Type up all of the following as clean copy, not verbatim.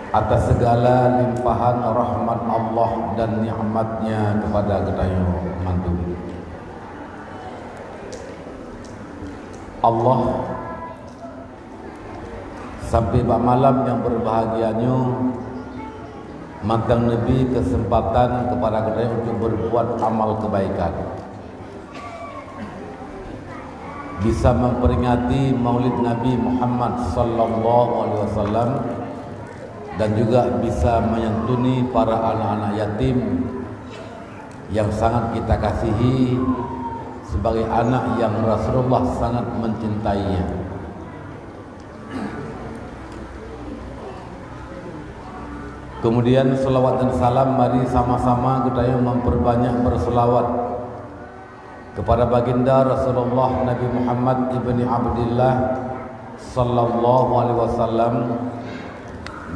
atas segala limpahan rahmat Allah dan nikmatnya kepada Gedayu Mandu. Allah sampai malam yang berbahagianya magang Nabi kesempatan kepada Gedayu untuk berbuat amal kebaikan, bisa memperingati Maulid Nabi Muhammad sallallahu alaihi wasallam, dan juga bisa menyantuni para anak-anak yatim yang sangat kita kasihi sebagai anak yang Rasulullah sangat mencintainya. Kemudian selawat dan salam, mari sama-sama kita memperbanyak berselawat kepada baginda Rasulullah Nabi Muhammad ibni Abdillah sallallahu alaihi wasallam,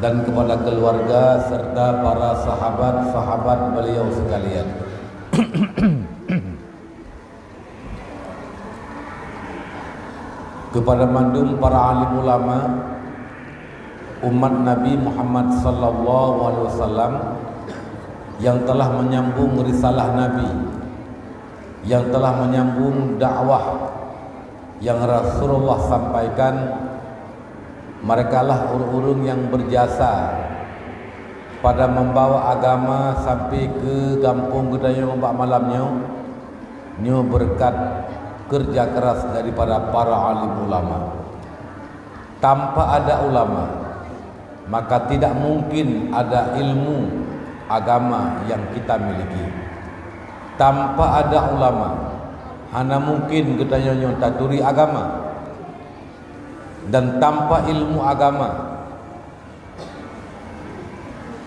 dan kepada keluarga serta para sahabat-sahabat beliau sekalian. Kepada mandum para alim ulama umat Nabi Muhammad sallallahu alaihi wasallam yang telah menyambung risalah Nabi, yang telah menyambung dakwah yang Rasulullah sampaikan. Mereka lah urung-urung yang berjasa pada membawa agama sampai ke kampung Gedayu Ombak Malamnya, nyo berkat kerja keras daripada para alim ulama. Tanpa ada ulama, maka tidak mungkin ada ilmu agama yang kita miliki. Tanpa ada ulama, hana mungkin Gedayu nyo taturi agama. Dan tanpa ilmu agama,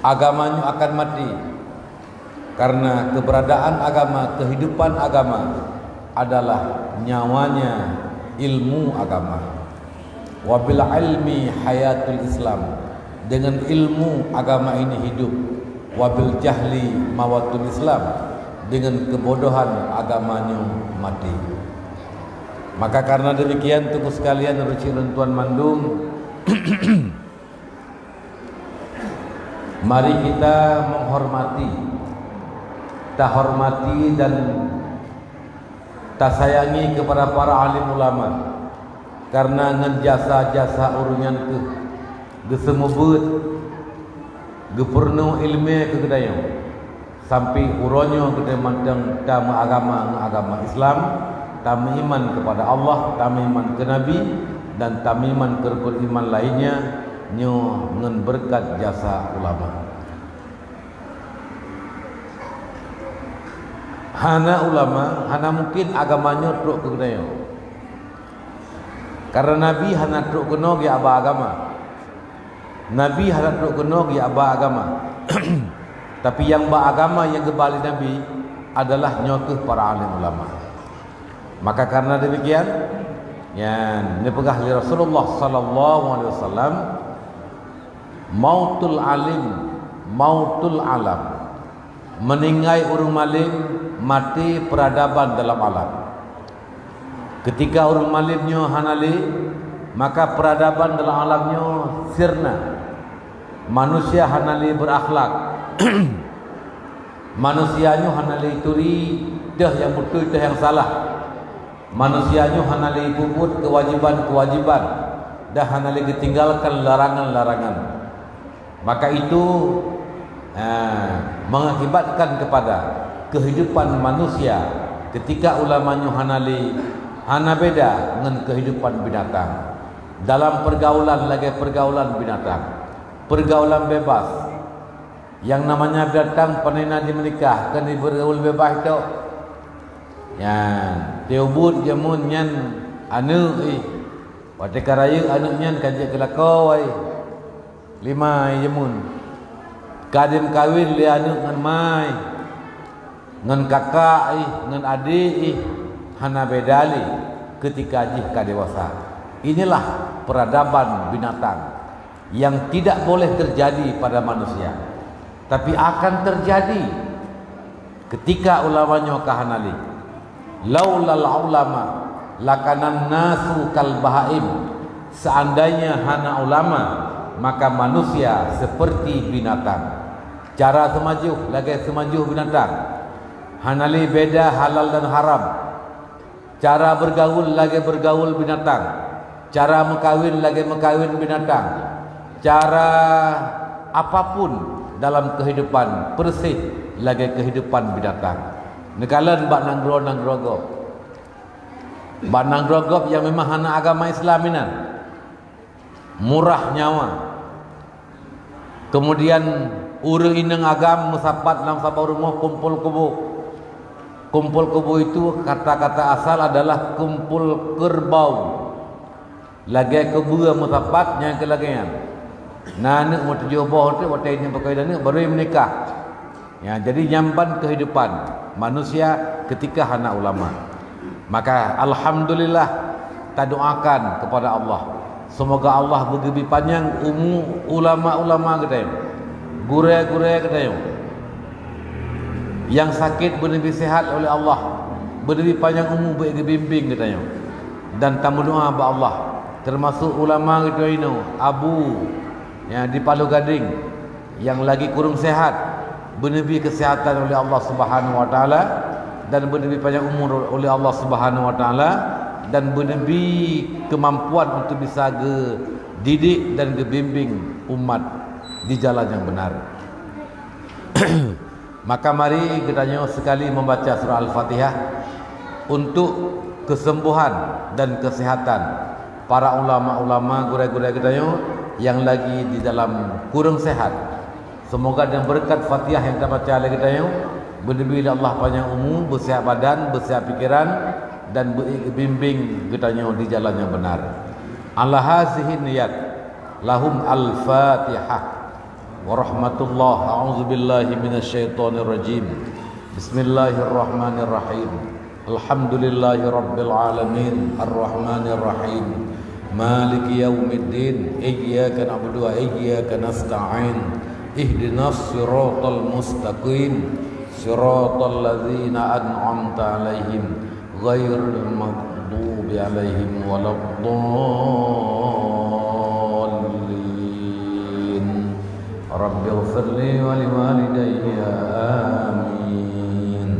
agamanya akan mati. Karena keberadaan agama, kehidupan agama adalah nyawanya ilmu agama. Wabil ilmi hayatul Islam, dengan ilmu agama ini hidup. Wabil jahli mawatul Islam, dengan kebodohan agamanya mati. Maka karena demikian, tunggu sekalian, ruci rentuan mandung, mari kita menghormati, tak hormati dan tak sayangi kepada para alim ulama, karena ngan jasa-jasa urungan ke semubut gepurnu ilmu ke Gedayu sampai uronyo ke mandang tama agama Islam, tamu iman kepada Allah, tamu iman ke Nabi, dan tamu iman ke rukun iman lainnya, nyo ngen berkat jasa ulama. Hana ulama, hana mungkin agamanya truk ke Gedayu. Karena Nabi hana truk keno gi aba agama. Nabi hana truk keno gi aba agama. Tapi yang ba agama yang kembali Nabi adalah nyokuh para alim ulama. Maka karena demikian, ya, ini pegah li Rasulullah sallallahu alaihi wasallam, mautul alim, mautul alam, meninggai urung malim, mati peradaban dalam alam. Ketika urung malimnya hanali, maka peradaban dalam alamnya sirna. Manusia hanali berakhlak. Manusianya hanali turi dah yang betul, dah yang salah. Manusianya hanali puput kewajiban-kewajiban, dah hanali ditinggalkan larangan-larangan. Maka itu mengakibatkan kepada kehidupan manusia ketika ulamanya hanali hana beda dengan kehidupan binatang. Dalam pergaulan lagi pergaulan binatang, pergaulan bebas. Yang namanya binatang panena di menikah, kan bergaul bebas itu. Ya, teubut jamun nyan anu pada karaya anu nyan kajak kelakau 5 jamun. Kadim kawin li anu ngan mai, ngan kakak ngan adik hana bedali ketika jih kadewasa. Inilah peradaban binatang yang tidak boleh terjadi pada manusia, tapi akan terjadi ketika ulamanya kahanali. Laulal ulama lakanan nasu kal bahaim, seandainya hana ulama maka manusia seperti binatang. Cara semaju lagi semaju binatang. Hanali beda halal dan haram. Cara bergaul lagi bergaul binatang. Cara mengkawin lagi mengkawin binatang. Cara apapun dalam kehidupan persis lagi kehidupan binatang. Nekalan bak nang grogop. Bak nang grogop yang memang hana agama Islam ini. Murah nyawa. Kemudian urang inang agam musapat dalam sabau rumah kumpul kubu. Kumpul kubu itu kata-kata asal adalah kumpul kerbau. Lagi kebua musapat yang kelagian. Nak mau tujuh boh tu waktu ini pakai dan baru menikah. Ya, jadi nyamban kehidupan manusia ketika hana ulama. Maka alhamdulillah kita doakan kepada Allah. Semoga Allah beri panjang umur ulama-ulama kita. Gure-gure kita. Yang sakit beri sehat oleh Allah. Beri panjang umur beri bimbing kita. Dan tamu doa kepada Allah. Termasuk ulama kita ini Abu yang di Palu Gading yang lagi kurang sehat, beri kesehatan oleh Allah Subhanahu wa taala dan beri panjang umur oleh Allah Subhanahu wa taala dan beri kemampuan untuk bisa didik dan bimbing umat di jalan yang benar. Maka mari kita sekali membaca surah Al-Fatihah untuk kesembuhan dan kesehatan para ulama-ulama guru-guru kita yang lagi di dalam kurang sehat. Semoga dengan berkat Fatihah yang kita baca oleh kita beri Allah panjang umur, bersihat badan, bersihat pikiran dan bimbing kita di jalan yang benar. Ala hazihi niyat lahum al-Fatihah wa rahmatullah. A'udzubillahi minasyaitonirrajim. Bismillahirrahmanirrahim. Alhamdulillahi rabbil alamin arrahmanir rahim maliki yaumiddin iyyaka na'budu wa iyyaka nasta'in ihdinas siratal mustaqim siratal ladzina an'amta 'alaihim ghairil maghdubi 'alaihim waladdallin rabbighfirli wa liwalidayya amin.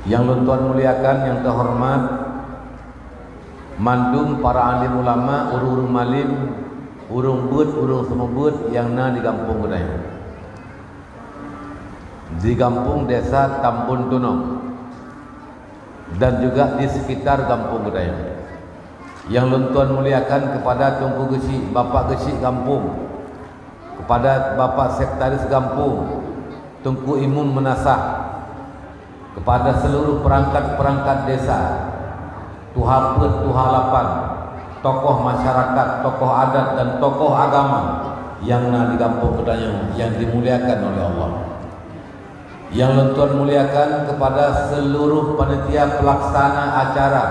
Yang Tuan muliakan, yang terhormat, mandum para alim ulama, urung malim, urung but, urung semua but yang di kampung kedai. Di kampung desa Tambun Tunong dan juga di sekitar kampung kedai. Yang Tuan muliakan kepada Tunku Gesi, Bapak Gesi kampung, kepada Bapak Sekretaris kampung, Tunku Imam Menasah, kepada seluruh perangkat-perangkat desa, tuhaput, tuhalapan, tokoh masyarakat, tokoh adat dan tokoh agama yang di kampung Kedayung yang dimuliakan oleh Allah. Yang Tuan muliakan kepada seluruh panitia pelaksana acara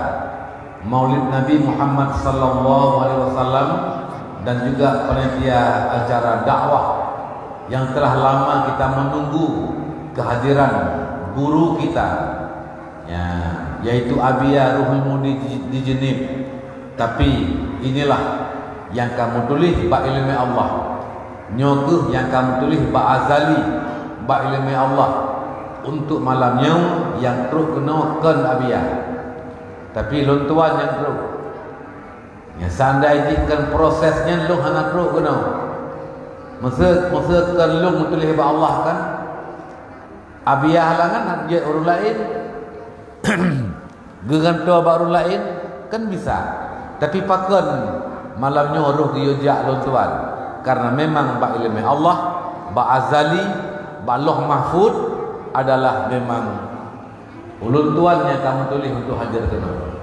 Maulid Nabi Muhammad sallallahu alaihi wasallam dan juga panitia acara dakwah yang telah lama kita menunggu kehadiran guru kita, ya, yaitu Abia Ruhul Mudi di Jenib. Tapi inilah yang kamu tulis bak ilmu Allah, nyokuh yang kamu tulis bak azali bak ilmu Allah untuk malamnya yang terus kena ken Abia. Tapi lontuan yang terus, ya sandai jikkan prosesnya lu hana terus kena. Masa kan lu tulis bak Allah kan. Abia halangan dia orang lain gegantua baru lain kan bisa, tapi pakan malamnya roh diujak lontuan karena memang bak ilmu Allah, bak azali, bak loh mahfud adalah memang uluntuan yang kamu tulis untuk hadir kena.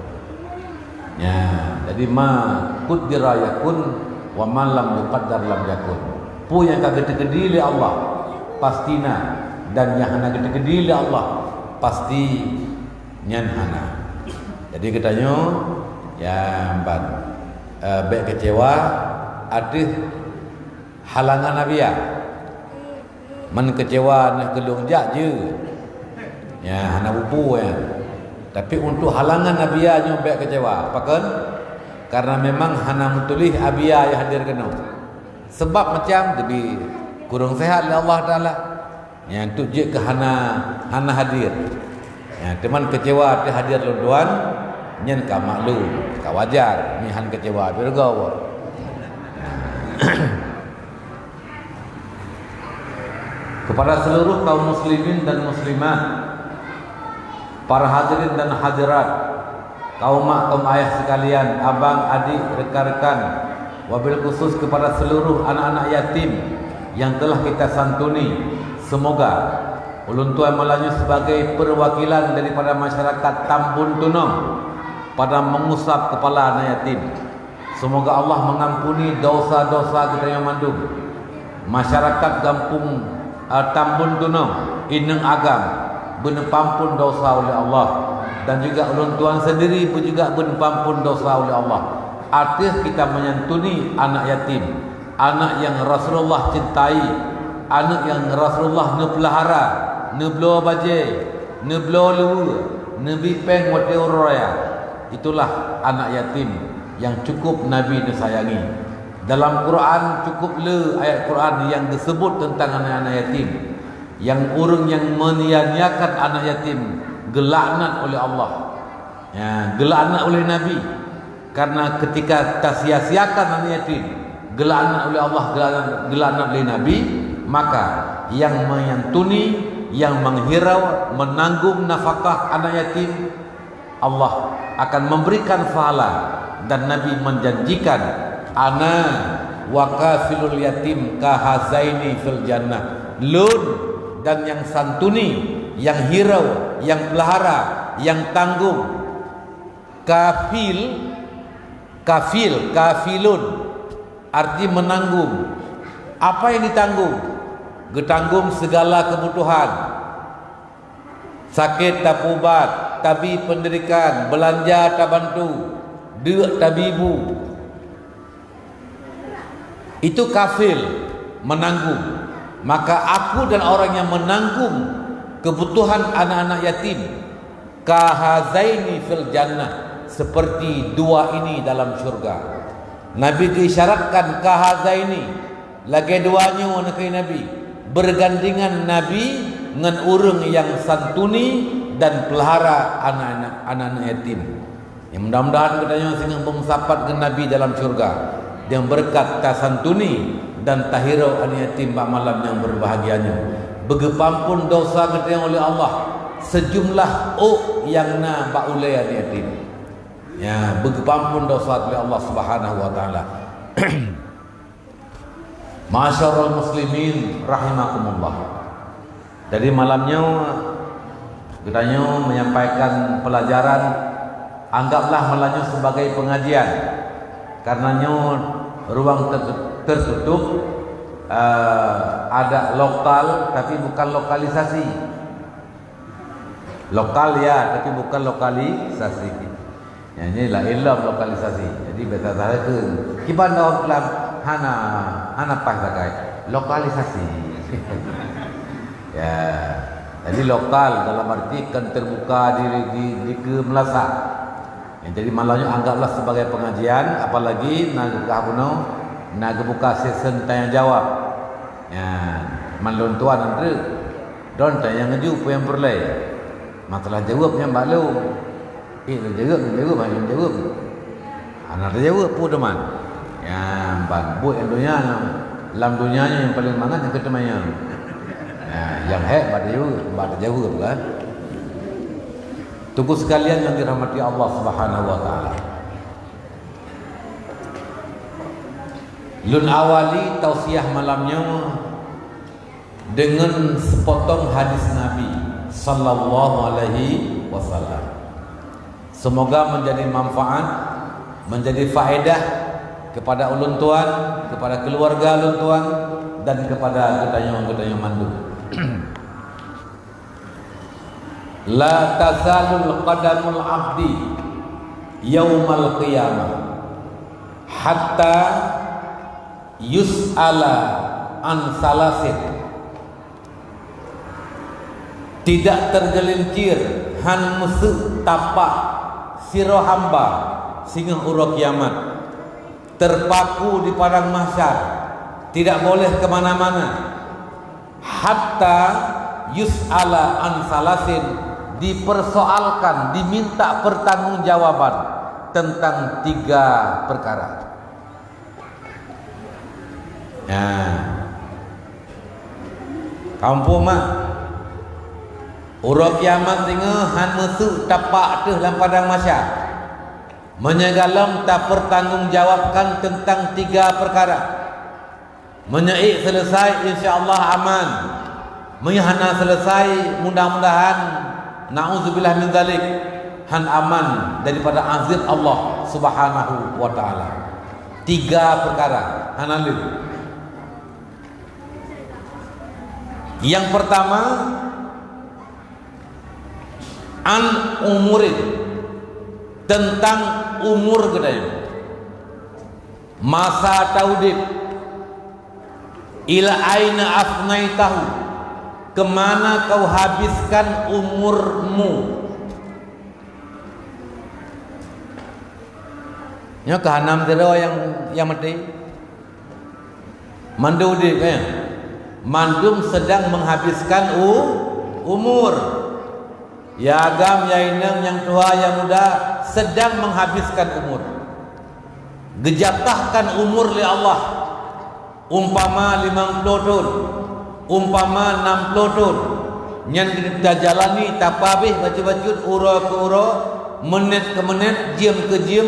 Ya, jadi ma qaddara yakun wa man lam yuqaddar lam yakun. Pu yang kagak tegedi Allah pastina, dan yang hana gede-gede li Allah pasti nyan hana. Jadi katanya ya ban baik kecewa ada halangan Nabiya man kecewa nak kelung jak je ya hana bubu ya. Tapi untuk halangan Nabiya nyo baik kecewa pakan karena memang hana mutulih abia yang hadir kena. Sebab macam lebih kurang sehat oleh Allah Taala. Yang tu je ke hana hadir. Ya, teman kecewa dia hadir luduan, nyen ka maklum, ka wajar, ni han kecewa bergawa. Kepada seluruh kaum muslimin dan muslimah, para hadirin dan hadirat, kaum mak, kaum ayah sekalian, abang, adik, rekan-rekan, wabil khusus kepada seluruh anak-anak yatim yang telah kita santuni, semoga Ulun Tuan Melayu sebagai perwakilan daripada masyarakat Tambun Tunong pada mengusap kepala anak yatim, semoga Allah mengampuni dosa-dosa kita yang mandum. Masyarakat kampung Tambun Tunong, Ineng Agam, benepampun dosa oleh Allah, dan juga Ulun Tuan sendiri pun juga benepampun dosa oleh Allah. Artis kita menyantuni anak yatim, anak yang Rasulullah cintai, anak yang Rasulullah nepelihara, neblo baje, neblo lu, nebi peng wate uraya. Itulah anak yatim yang cukup Nabi disayangi. Dalam Quran cukup le ayat Quran yang disebut tentang anak-anak yatim, yang orang yang menyia-nyiakan anak yatim gelaknat oleh Allah, ya, gelaknat oleh Nabi. Karena ketika tak sia-siakan anak yatim, gelaknat oleh Allah, gelaknat oleh Nabi, maka yang menyantuni, yang menghirau, menanggung nafkah anak yatim, Allah akan memberikan pahala. Dan Nabi menjanjikan, ana wa kafilul yatim kahazaini fil jannah. Lun dan yang santuni, yang hirau, yang pelihara, yang tanggung. Kafilun arti menanggung. Apa yang ditanggung? Getanggung segala kebutuhan, sakit tak ubat, tabi pendirikan, belanja tak bantu, duit tabibu. Itu kafil, menanggung. Maka aku dan orang yang menanggung kebutuhan anak-anak yatim, kahazaini fil jannah, seperti dua ini dalam syurga. Nabi diisyaratkan kahazaini, lagi duanya nakai Nabi, bergandingan Nabi dengan orang yang santuni dan pelihara anak-anak yatim. Yang mudah-mudahan katanya sehingga pengsapat ke Nabi dalam syurga, yang berkat tasantuni dan tahirau anak yatim pada malam yang berbahagianya. Begepampun dosa katanya oleh Allah sejumlah yang na baulai anak yatim. Ya, begepampun dosa oleh Allah Subhanahu wa taala. Masyarul muslimin rahimakumullah. Dari malamnya kita menyampaikan pelajaran, anggaplah malamnya sebagai pengajian. Karenanya ruang tertutup, ada lokal tapi bukan lokalisasi. Lokal ya, tapi bukan lokalisasi. Ya, inilah ilam lokalisasi. Jadi beta saya ke kiban daun kelam hana pas sakai lokalisasi. Ya, jadi lokal dalam arti kan terbuka di ke Melasa. Ya, jadi malamnya anggaplah sebagai pengajian, apalagi nak kabuno nak buka sesi tanya jawab. Ya, malun tuan andre don tanya ngeju yang perlai. Masalah jawabnya maklum. Lu jawab, anak jawab pun teman. Ya, buat yang dunia, dalam dunianya yang paling mangat yang ketemannya. Ya, yang hebat pada jawab kan. Tunggu sekalian yang dirahmati Allah Subhanahu wa taala. Lun awali tausiah malamnya dengan sepotong hadis Nabi sallallahu alaihi wasallam. Semoga menjadi manfaat, menjadi faedah kepada ulun tuan, kepada keluarga ulun tuan, dan kepada gedayung-gedayung mandu. La tazalul qadamul abdi yaumal qiyamah hatta yus'ala an salasin. Tidak tergelincir han musuh tapak siro hamba sehingga urut kiamat, terpaku di padang mahsyar, tidak boleh kemana-mana, hatta yus'ala an salasin, dipersoalkan, diminta pertanggungjawaban tentang 3 perkara. Nah, kampung mak urut kiamat sehingga han mesuk tapak tu dalam padang mahsyar, menyegalam tak pertanggungjawabkan tentang 3 perkara. Menyaik selesai insya-Allah aman, menyahana selesai mudah-mudahan na'udzubillah min zalik, han aman daripada azab Allah Subhanahu wa taala. 3 perkara hanalil. Yang pertama, an umurin, tentang umur kedai, masa taudib, ila aina afnaitahu, kemana kau habiskan umurmu. Nya kahanam tero yang mati mandu di mandum sedang menghabiskan umur. Ya agam ya inang yang tua yang muda sedang menghabiskan umur. Gejatahkan umur li Allah. Umpama 50 tahun, umpama 60 tahun, yang kita jalani tak habis baca-baca ura ke ura, menit ke menit, jam ke jam,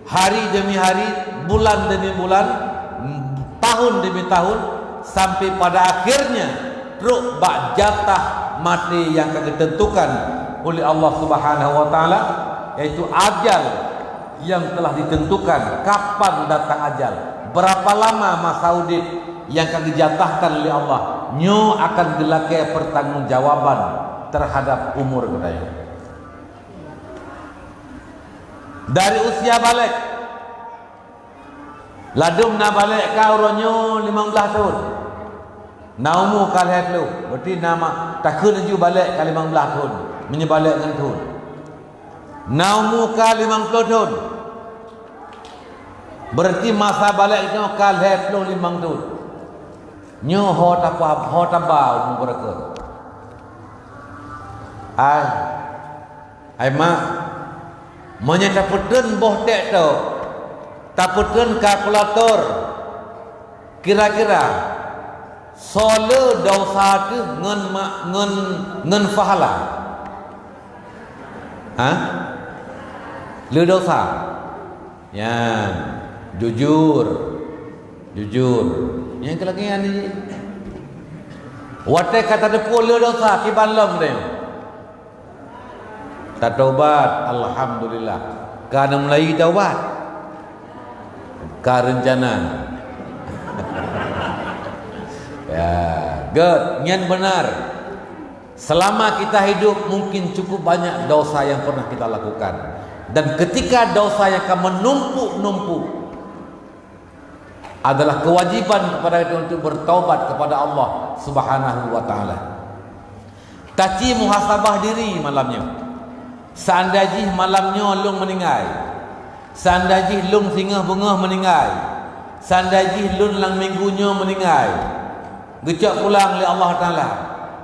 hari demi hari, bulan demi bulan, tahun demi tahun, sampai pada akhirnya truk bak jatah mati yang akan ditentukan oleh Allah Subhanahu wa taala, yaitu ajal yang telah ditentukan. Kapan datang ajal, berapa lama masa hidup yang akan dijatahkan oleh Allah, nyo akan dilakukan pertanggungjawaban terhadap umur kita. Dari usia balik, ladum na balik kau ronyo 15 tahun, naumu kalihat lu, berarti nama takun ju balik kali 15 tahun, menyebalik dengan tahun. Naumu kali 50 tahun, berarti masa balik nyo kalihat lu 5 tahun. Nyo hot apa umur berapa? Ai mak menyatakan boh tek tu, taputan kalkulator, kira-kira sole dosa tu ngen pahala. Le dosa. Ya, jujur. Yang kelakian ni. Watai kata depu le dosa ki balam dia. Tak taubat, alhamdulillah. Karena mulai taubat. Ka rencana. Ya, good, nyan benar. Selama kita hidup mungkin cukup banyak dosa yang pernah kita lakukan. Dan ketika dosa yang akan menumpuk-numpuk, adalah kewajiban kepada kita untuk bertaubat kepada Allah Subhanahu wa taala. Taci muhasabah diri malamnya. Seandainya malamnya lung meninggal, seandainya lung singgah bengah meninggal, seandainya lung lang minggunya meninggal, gecak pulang oleh Allah taala.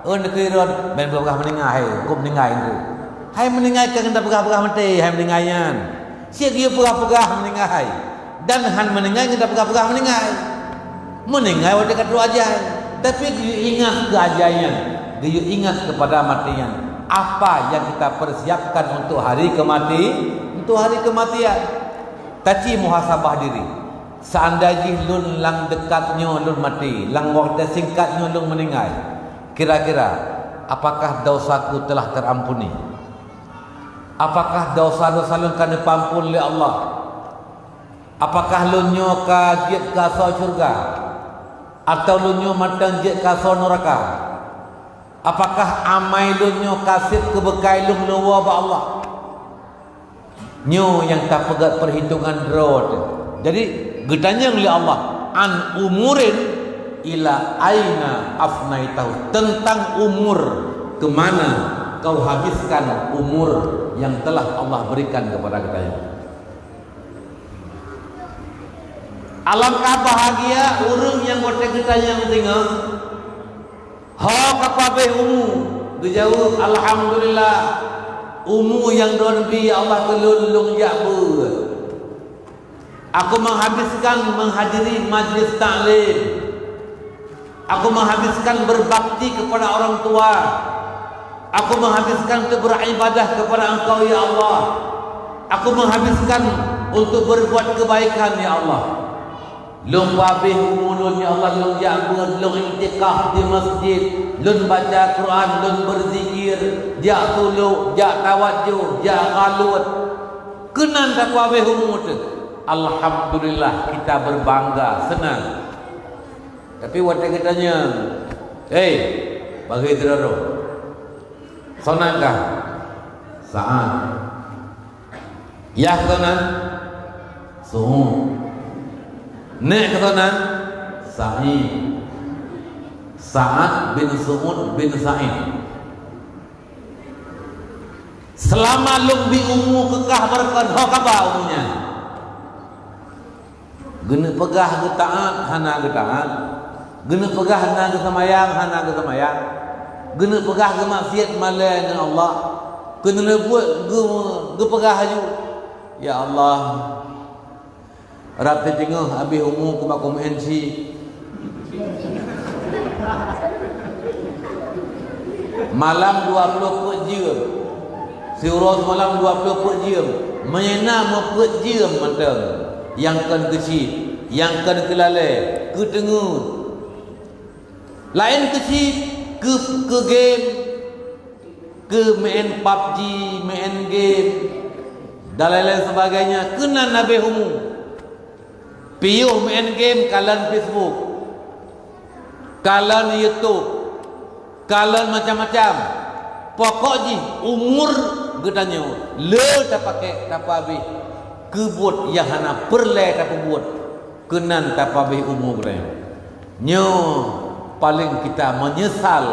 Nak kira ben berkah meninggal, hai hukum meninggal itu. Hai meninggal kan dah berkah mati, hai meninggalnya. Siap dia berkah meninggal. Dan han meninggal kita pegah-pegah meninggal waktu kata aja, tapi dia ingat keajaiban, dia ingat kepada matian. Apa yang kita persiapkan untuk hari kematian? Taci muhasabah diri. Seandainya lun lang dekatnya lun mati, lang waktu singkatnya lun meninggal, kira-kira apakah dosaku telah terampuni? Apakah dosa-dosa lun kan diampun oleh Allah? Apakah lunyo kajiat kasau syurga, atau lunyo matang jet kasau neraka? Apakah amai lunyo kasih kebekai lung luwa ba Allah? Nyo yang tak pegat perhitungan road. Jadi gedanya oleh Allah an umurin ila aina afnaitahu, tentang umur, kemana kau habiskan umur yang telah Allah berikan kepada kita. Alangkah bahagia orang yang buat ketanya tengok. Kapabeh umu dijawab alhamdulillah umu yang donbi Allah kelulung jabur. Aku menghabiskan menghadiri majlis taklim. Aku menghabiskan berbakti kepada orang tua. Aku menghabiskan untuk beribadah kepada Engkau ya Allah. Aku menghabiskan untuk berbuat kebaikan ya Allah. Lung babih umulun ya Allah, lung jabur, lung intikaf di masjid, lung baca Quran, lung berzikir, jak tulu, jak tawajuh, jak qalut. Kenan tak babih umul tu. Alhamdulillah kita berbangga, senang. Tapi waktu kitanya, bagi terlalu. Sonangkah? Saat. Ya kenan? Suhun. Nek ketunan Sa'id. Sa'ad bin Su'ud bin Sa'id. Selama lebih umur kekah berkan khabar umumnya. Gena pegah ke taat, hana ke taat. Gena pegah hana ke semayang, hana ke semayang. Gena pegah ke maksiat malai dengan Allah. Kena buat ke pegah haju. Ya Allah, Rap tengah habis umur ke bakum NC. Malam 20 put jam. Siurus malam 20 put jam. Menyena put jam matang. Yang kan kecil, yang kan kelalai, ke tengah. Lain kecil ke game, ke main PUBG, main game dan lain-lain sebagainya. Kena nabi umur. Piuh main game kalan Facebook, kalan YouTube, kalan macam-macam. Pokoknya umur gedanya le tak pakai tak habis. Kebut yang hana perle tak buat. Kenan tak habis umur gedanya. Nyo paling kita menyesal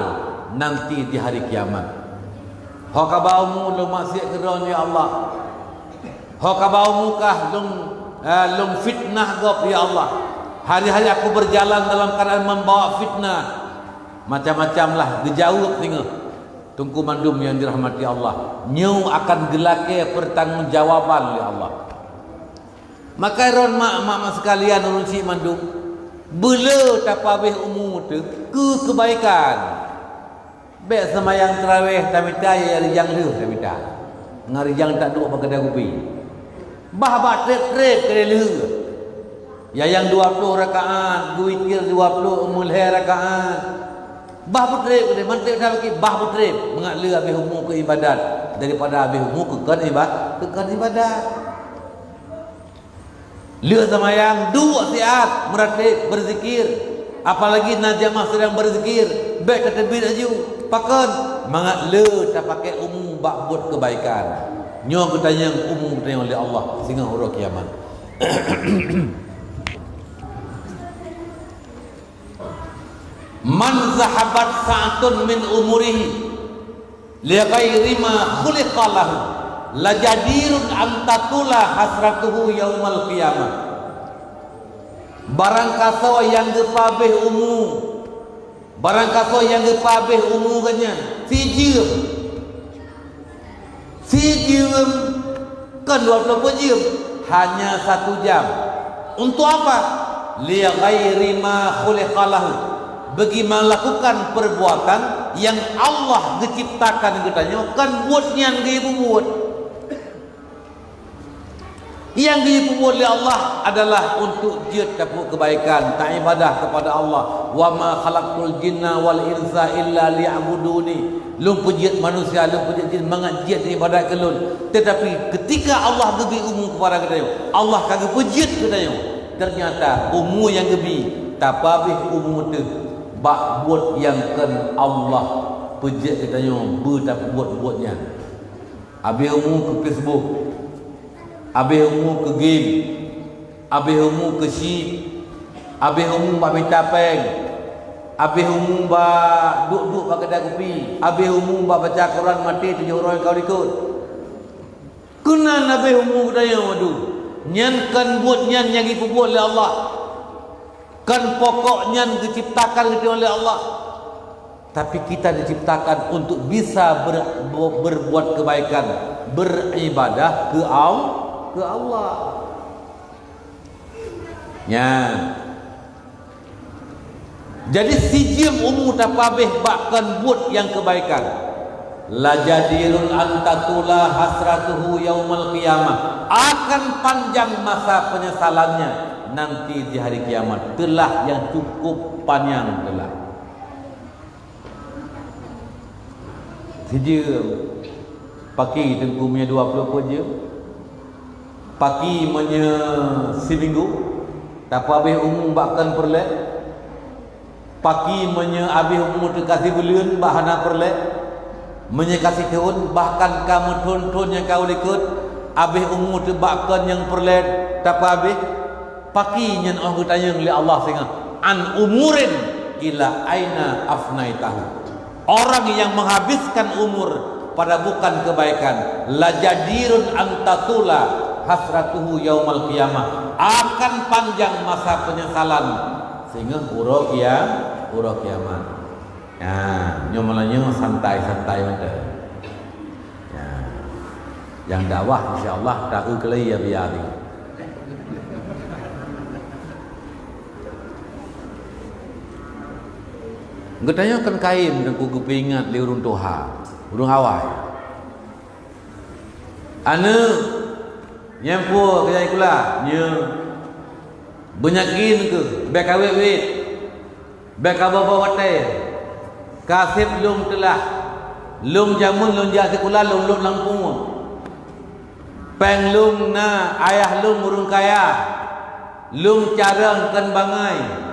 nanti di hari kiamat. Hakabaumu lu maksiat keron ya Allah. Hakabaumu kah lung fitnah gop ya Allah. Hari-hari aku berjalan dalam keadaan membawa fitnah. Macam-macam lah dijauh tengok. Tunggu mandum yang dirahmati Allah. Nyu akan gelake pertanggungjawaban ya Allah. Maka ron mak sekalian urun si mandum. Bela tapabeh umur tu ke kebaikan. Baik semayang tarawih tamita ya rijang lu tamita. Ngarijang tak duk pakai dagupi. Bah trep ke lu. Ya yang 20 rakaat, witir 20 mulai rakaat. Bah putrep ke mantik dah bagi bah putrep mengat le habis umur ke ibadat daripada habis umur ke kan ibadat. Le semayang 2 saat meratib berzikir. Apalagi najamah sedang berzikir, baik tertebih aju. Pakan mangat le tak pakai umum bak buat kebaikan. Nyo ketanya umum ketanya oleh Allah sehingga huruf kiamat. Man zahabat sa'atun min umurihi li ghairi ma khuliqa lahu la jadirun an tatula hasratuhu yaumal qiyamah. Barang kaso yang gepabeh umur, barang kaso yang gepabeh umurnya si jiem kan 24 jam hanya 1 jam untuk apa? Li ghairi ma khuliqa lahu, bagi melakukan perbuatan yang Allah diciptakan katanya kan buatnya dia buat. Yang dibuat oleh Allah adalah untuk jihad dapat kebaikan, tak ibadah kepada Allah. Wa ma khalaqtul jinna wal insa illa liya'buduni. Lum pujiat manusia, lum pujiat jin mengajiat ibadah kelun. Tetapi ketika Allah gebi umum kepada katanya, Allah kagak pujiat katanya. Ternyata umum yang gebi tak habis umum tu bak buat yang kan Allah pujiat katanya tak buat-buatnya. Habis umum ke Facebook, habis umur ke game, habis umur ke sheep, habis umur ba minta peng, habis umur ba duk-duk ba kedai kopi, habis umur ba baca Quran mati 7 orang kau ikut. Kena habis umur kedai madu. Nyan kan buat nyan yang dibuat oleh Allah. Kan pokoknya diciptakan oleh Allah. Tapi kita diciptakan untuk bisa berbuat kebaikan, beribadah ke Allah. Ya. Jadi sijim umur tapabeh bakkan buat yang kebaikan. La jadirun antatula hasratuhu yaumal qiyamah. Akan panjang masa penyesalannya nanti di hari kiamat. Telah yang cukup panjang telah. Sejam pagi tengku punya 20 jam. Pagi punya seminggu. Tak habis umum bahkan perlek. Pagi punya habis umum terkasih bulan bahana perlek. Menyekasih tahun bahkan kamu tonton yang kau ikut. Habis umum terbahkan yang perlek. Tak habis. Pagi yang orang bertanya oleh Allah sehingga an umurin ila aina afnaitahu. Orang yang menghabiskan umur pada bukan kebaikan, lajadirun antatula hasratuhu yaumal qiyamah, akan panjang masa penyesalan sehingga urok kiamat. Ya, nyomalanya santai-santai macam. Ya. Yang dakwah insyaallah tahu kelai ya biari. Getanya kan kain dan ku kepingat li urung toha, urung awai. Ane nyampu kaya ikula, nya benyakin ke, bek awet wet, bek ababa wate, kasip lum telah, lum jamun lum jah sekula lum lampung, peng lum na ayah lum urung kaya, lum carang kan bangai.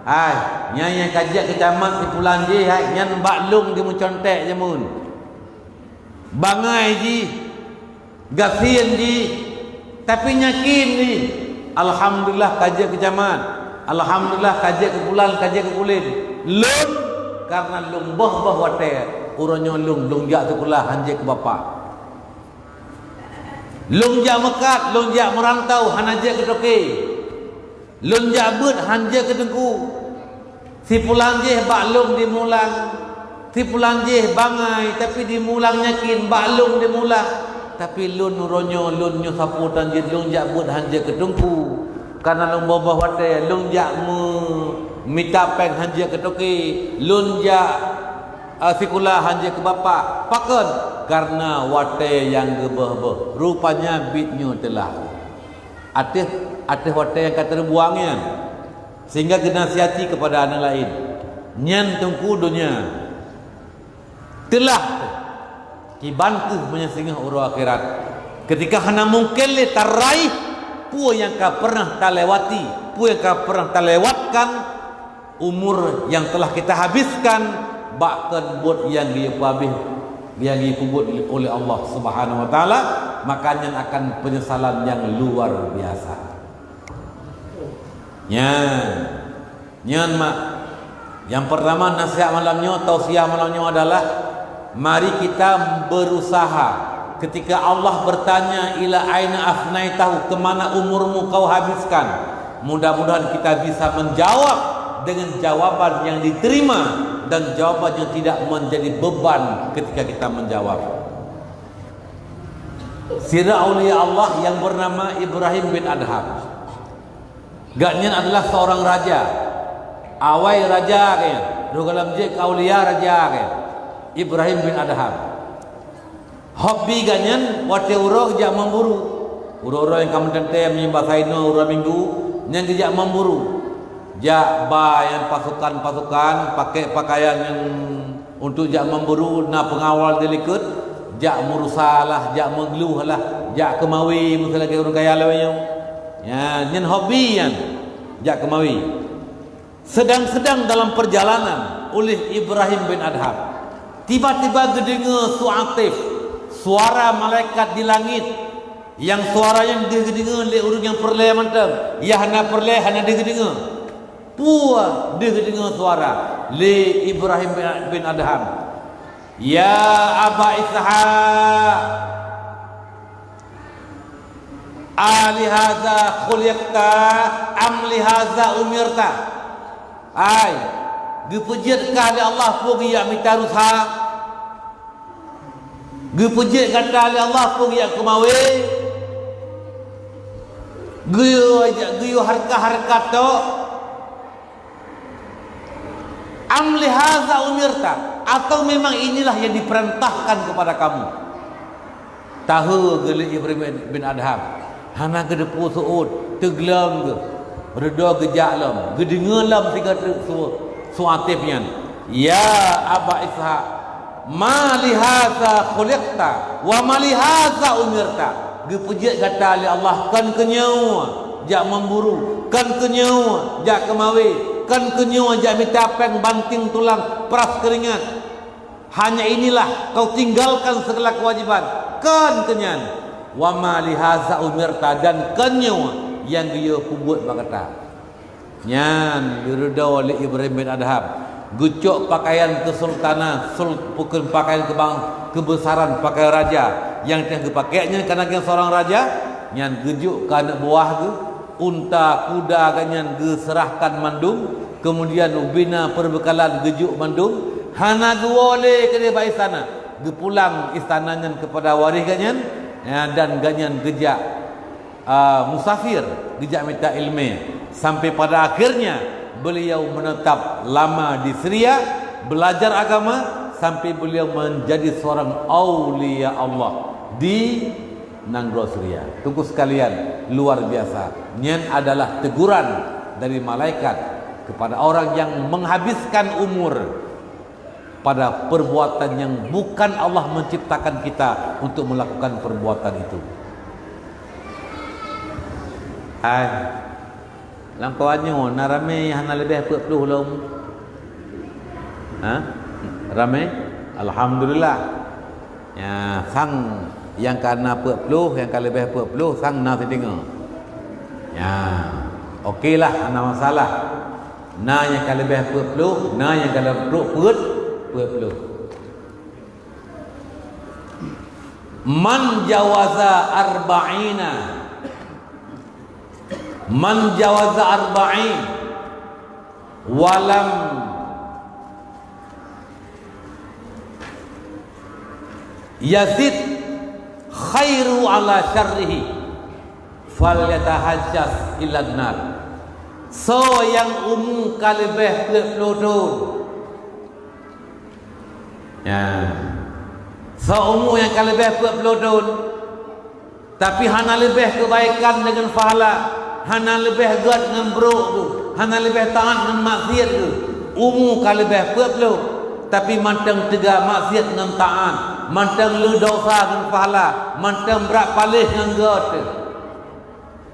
Hai, nyanya kajian kecamat si pulang je, hai, nyan baklung dia mencontek je mun. Bangai ji, gasian ji, tapi nyakin ni. Alhamdulillah kajian kecamat, alhamdulillah kajian kepulan, kajian kepulin. Lung, karena lung bah wate, uronyo lung jak sekolah hanje ke bapa. Lung jak mekat, lung jak merantau, hanaje ke toke. Lun jabut hanja ke dengku. Si pulang je baklung di mulang. Si pulang je bangai tapi di mulang nyakin baklung di mulang. Tapi lun ronyo lun nyo sapu tanjir lun jabut hanja ke dengku. Karena lun bawah wate lun jak mita peng hanja ke toki. Lun jak sikula hanja ke bapa. Pakon karena wate yang gebeh-beh. Rupanya bitnyo telah. Atih wate yang kata buangnya sehingga genasiati kepada anak lain nyan tengku dunia telah kibantu menyesingah uru akhirat ketika hana mungkin le tarai pu yang ka pernah talewati pu yang ka pernah talewatkan umur yang telah kita habiskan bahkan buat yang dihabis yang dipubut oleh Allah Subhanahu wa taala, makanya akan penyesalan yang luar biasa. Nyan mak. Yang pertama nasihat malamnya, tausiah malamnya adalah mari kita berusaha ketika Allah bertanya ila aina afnaitahu, kemana umurmu kau habiskan. Mudah-mudahan kita bisa menjawab dengan jawaban yang diterima dan jawaban yang tidak menjadi beban ketika kita menjawab. Sirah aulia Allah yang bernama Ibrahim bin Adham. Gaknya adalah seorang raja. Awai raja kaya. Dalam jek aulia raja kaya. Ibrahim bin Adham. Hobi ganyan wate urok jak memburu. Uro-uro yang kamu tentem menyembah saino uro minggu yang jak memburu. Jak bayan pasukan-pasukan pakai pakaian yang untuk jak memburu na pengawal delikut, jak murusalah, jak menggeluhlah, jak kemawi misalnya ke orang kaya lawanya. Ya, nyen hobi yang jak kemawi. Sedang-sedang dalam perjalanan oleh Ibrahim bin Adham, tiba-tiba gedenga suatif, suara malaikat di langit yang suaranya digedenga oleh orang yang perle mantap. Ya hana perle hana digedenga. Puah dia dengar suara li Ibrahim bin Adham. Ya Aba Ishaq, ali hadza khuliqta am li hadza umirta. ai gepejit kali Allah pun ya mitaru ha gepejit kali Allah pun ya kemawe geyo harka to am lihaza umirta, atau memang inilah yang diperintahkan kepada kamu. Tahu geli Ibrahim bin Adham hana gedepu suud teglam ge reda gejalam gedengelam tiga suatifnya ya aba ishaq ma lihaza khuliqta wa ma lihaza umirta. Gepejit kata oleh Allah kan kenyawa jak memburu, kan kenyawa jak kemawi, kan kenyawa jak mitapeng banting tulang peras keringat. Hanya inilah kau tinggalkan segala kewajiban, kan kenyan wa ma lihaza umirta, dan kenyawa yang dia buat berkata nyan direda oleh Ibrahim bin Adham gucuk pakaian kesultanan bukan pakaian kebesaran pakaian raja yang tengah dipakainya karena yang seorang raja nyan gejuk ke anak buah ke unta kuda kanyan geserahkan mandung, kemudian ubina perbekalan gejuk mandung hana gewole ke dia istana gepulang istananya kepada waris kanyan ya, dan ganyan gejak musafir gejak minta ilmu sampai pada akhirnya beliau menetap lama di Syria belajar agama sampai beliau menjadi seorang aulia Allah di Nanggro Syria. Tunggu sekalian, luar biasa. Nyen adalah teguran dari malaikat kepada orang yang menghabiskan umur pada perbuatan yang bukan Allah menciptakan kita untuk melakukan perbuatan itu. Hai, langkauannya narame hana lebih 40 lom. Ha? Ramai? Alhamdulillah. Ya, sang yang karena 40, yang kalau lebih 40 sang na dengar. Ya, okeylah, ana masalah. Na yang kalau lebih 40, na yang kalau 40. Man jawaza arba'ina, man jawaza arba'in walam yazid khairu ala syarrihi falyatahajjas ila nar. So yang umum kalibeh peludun ya, so umum yang kalibeh peludun tapi hana lebih kebaikan dengan pahala, hana lebih gad dengan buruk tu, hana lebih taat dengan maksiat tu. Umum kalibeh peludun tapi mantang tega maksiat dengan taat, mantang lu dosa dengan pahala, mantang berat palih dengan gad.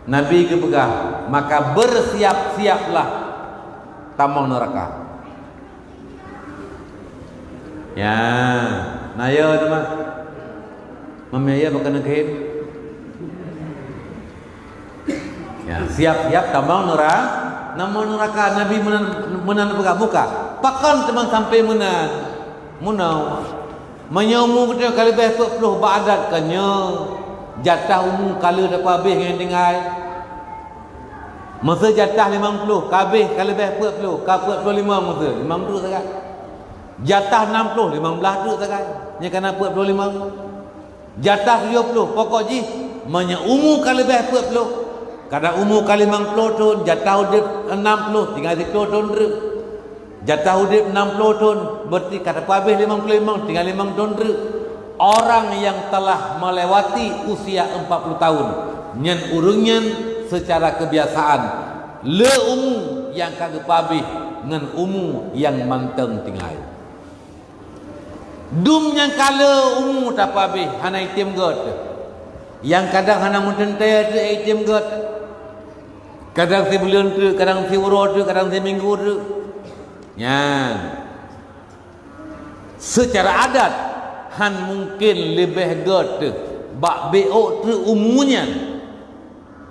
Nabi kepegah, maka bersiap-siaplah tamang neraka. Ya, naya teman, memaya bukan negeri. Ya, siap-siap tamang neraka. Nama neraka Nabi menan pegah muka. Pakan teman sampai menan, munau. Menyamu kita kali lebih 40 badat kanya. Jatah umum kala dapat habis dengan tinggal. Masa jatah 50, kabeh kala lebih 40, ka 45 masa 50 sangat. Jatah 60, 15 tu sangat. Nya kena 45. Jatah 70, pokok ji menya umum kala lebih 40. Kadang umum kali 50 tahun, jatah udip 60, tinggal 10 tahun tu. Jatah udip 60 tahun, berarti kata habis 55, tinggal 5 tahun tu. Orang yang telah melewati usia 40 tahun nyen urungnyen secara kebiasaan le umu yang kagak pabih ngan umu yang manteng tinggal dum yang kala umu tak pabih hana itim god yang kadang hana muntente tu itim god kadang si bulan tu kadang si uro tu kadang si minggu tu nyan secara adat han mungkin lebih god bak BO tu umunya,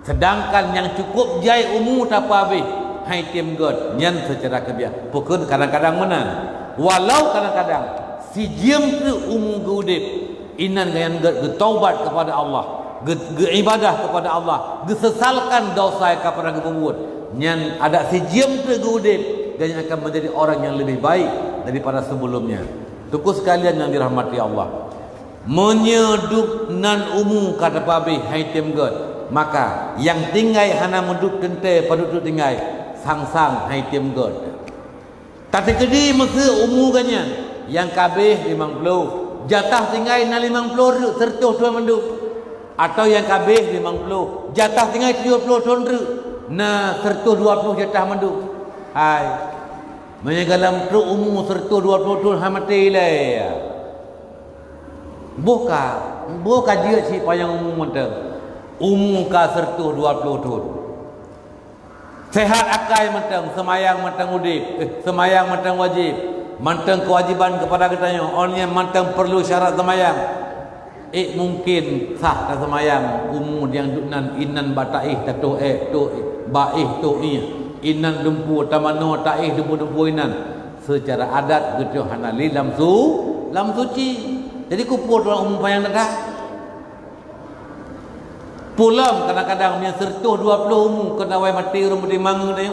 sedangkan yang cukup jai umu tak apa habis hai tim god nyan secara kebiasaan pukul kadang-kadang menang walau kadang-kadang si jiem tu umu geudip inan gayan getaubat kepada Allah geibadah kepada Allah gesesalkan dosa kepada gebuat nyan ada si jiem tu geudip dan yang akan menjadi orang yang lebih baik daripada sebelumnya. Tuku sekalian yang dirahmati Allah, menyedup nan umu kata babi hai tem god, maka yang tinggai hana mendup kente padut tinggai sang-sang hai tem god. Tapi kedi mesti umu kannya yang kabeh 50 jatah tinggai na 50 sertuh tuan mendup, atau yang kabeh 50 jatah tinggai 70 tuan na sertuh 20 jatah mendup. Hai menyegalam tu umu sertuh 20 tuan hamati lah. Buka dia si payang umum mentang. Umum ka sertuh 20 tahun. Sehat akai mentang, semayang mentang udip, semayang mentang wajib, mentang kewajiban kepada katanya. Orang yang mentang perlu syarat semayang. Mungkin sah tak semayang umum yang duknan inan bataih tatu tu baih tu inan dumpu tamano taih dumpu inan. Secara adat gitu hanali lam suci. Jadi kupur orang umum payang dekat. Pulam kadang-kadang punya sertuh 20 umum kena wai mati rumah dimang dia.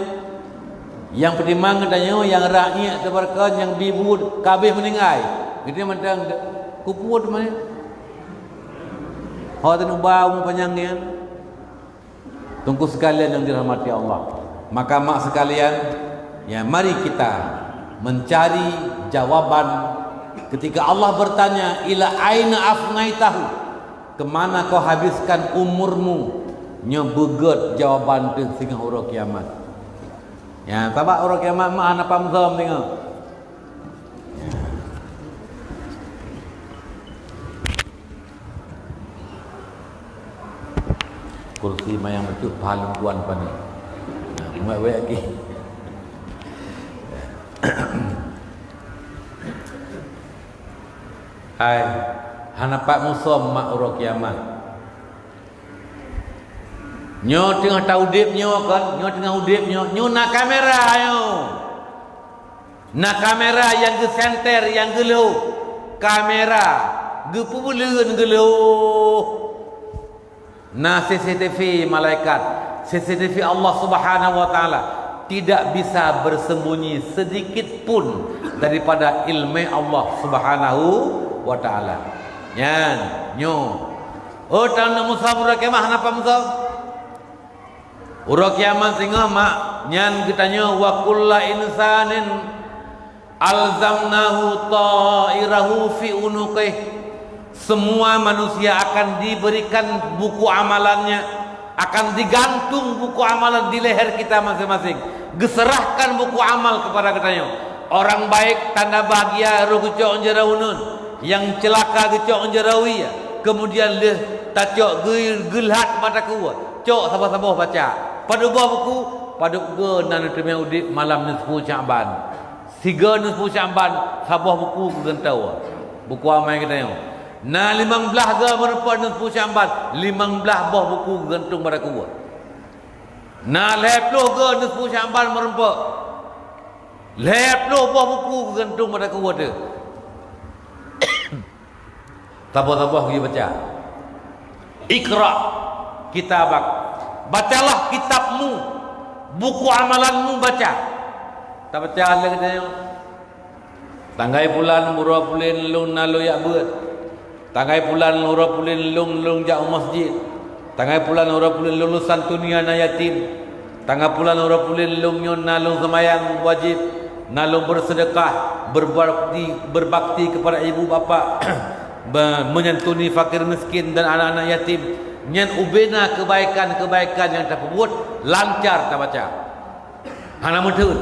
Yang pedimang katanya yang rakyat tebarkan yang bibut kabeh meninggai. Gitu macam kupur tu mana? Hak tu ubah umum panjang dia. Tunggu sekalian yang dirahmati Allah. Maka mak sekalian, ya mari kita mencari jawaban. Ketika Allah bertanya, ila aina afnaitahu, kemana kau habiskan umurmu? Nyebeget jawaban tu sehingga huruf kiamat. Ya, tabak huruf kiamat mah anak pamzam tengok. Kursi mayang betul paling tuan pani. Nah, muat lagi. Hai, hanapak musom mak urok kiamat. Nyo tengah tahu udip nyo kan, nyo tengah udip nyo nak kamera ayo. Nak kamera yang ke center yang gelo. Kamera ge pubulun gelo. Nah CCTV malaikat, CCTV Allah Subhanahu wa taala tidak bisa bersembunyi sedikit pun daripada ilmu Allah Subhanahu wa ta'ala. Nyan nyo oh tanda musab ura kiamat napa musab ura kiamat singa mak nyan kitanya wa kullu insanin alzamnahu ta'irahu fi unuqih. Semua manusia akan diberikan buku amalannya, akan digantung buku amalan di leher kita masing-masing. Geserahkan buku amal kepada katanya. Orang baik tanda bahagia roh kucok jeraunun, yang celaka gecok jerawi, kemudian leh tacok gelhat mata kuat cok sabah-sabah baca pada buah buku pada ge nan temia udip malam nisfu Syaban siga nisfu Syaban sabah buku gentau buku amai kita yo na 15 ge merupa nisfu Syaban 15 buah buku gantung pada kuat na 10 ge nisfu Syaban merupa 10 buah buku gantung pada kuat tu. Tabah-tabah pergi baca. Iqra kitabak. Bacalah kitabmu. Buku amalanmu baca. Tak baca Allah katanya. Tanggai bulan murah pulin lung nalu yak beut. Tanggai bulan murah pulin lung jauh masjid. Tanggai bulan murah pulin lulusan dunia na yatim. Tanggai bulan murah pulin lung nyon nalung semayang wajib. Nalung bersedekah, berbakti kepada ibu bapa. Menyantuni fakir miskin dan anak-anak yatim. Nyan ubena kebaikan-kebaikan yang tak buat lancar tak baca. Hana mutun.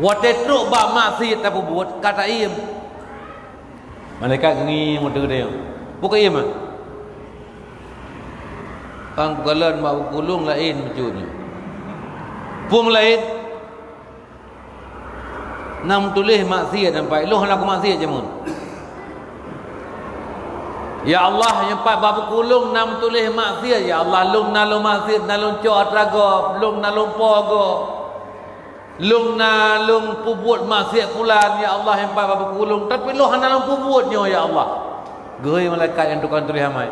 Watetruk ba maksiat tak buat kata iem. Malaikat ngi mutun dia. Bukan iem ah. Kang galan mak kulung lain macamnya. Pum lain nam tulis maksiat sampai loh nak maksiat je mun. Ya Allah yang pak babu kulung nam tulis maksiat ya Allah lung nalung maksiat nalung cok atrago lung nalung pogo lung nalung pubut maksiat pulan ya Allah yang pak babu kulung tapi loh nalung pubutnya ya Allah. Goi malaikat yang tukang tulis amai.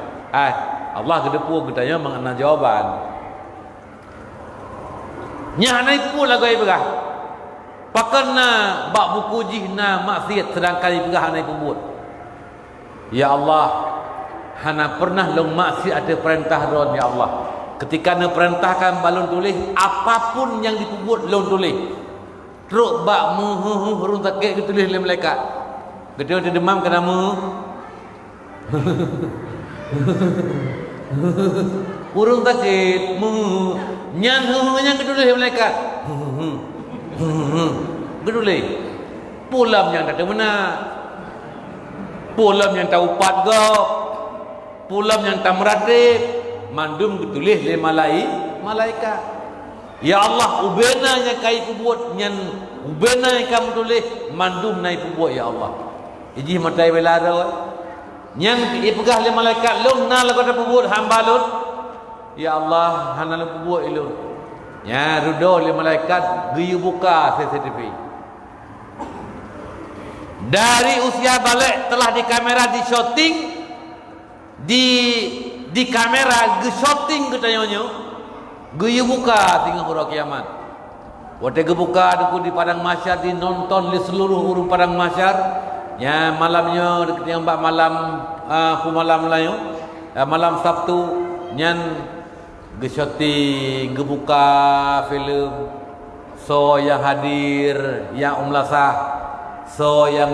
Allah gedepu katanya mengenal jawaban. Nya hanai pun lagu ai pegah. Pakana bak buku jihna maksiat sedangkan ai pegah hanai pun. Ya Allah, hana pernah long maksiat ada perintah ron ya Allah. Ketika na perintahkan balon tulis apapun yang dibuat long tulis. Teruk bak hurung sakit ke tulis oleh malaikat. Betul dia demam kena urung sakit nyan yang kedua oleh malaikat kedua pulam yang tak ada mana pulam yang tak upat gop pulam yang tak meratib mandum ketulis oleh malaikat. Ya Allah, ubena yang kai buat nyan ubena yang kamu tulis mandum nai buat ya Allah. Iji matai belara nyan ipegah le malaikat lum na lagu ada buat hamba lun. Ya Allah, hana lu buat ilun. Ya rudo le malaikat giyu buka CCTV. Dari usia balik telah di kamera di shooting di kamera ge shooting ketanyonyo. Gaya buka tinggal huruf kiamat. Waktu ge buka aku di padang mahsyar di nonton di seluruh urung padang mahsyar. Ya malamnya dekat yang bak malam malam lain malam Sabtu nyan ge syuting ge buka filem so yang hadir yang umlasah so yang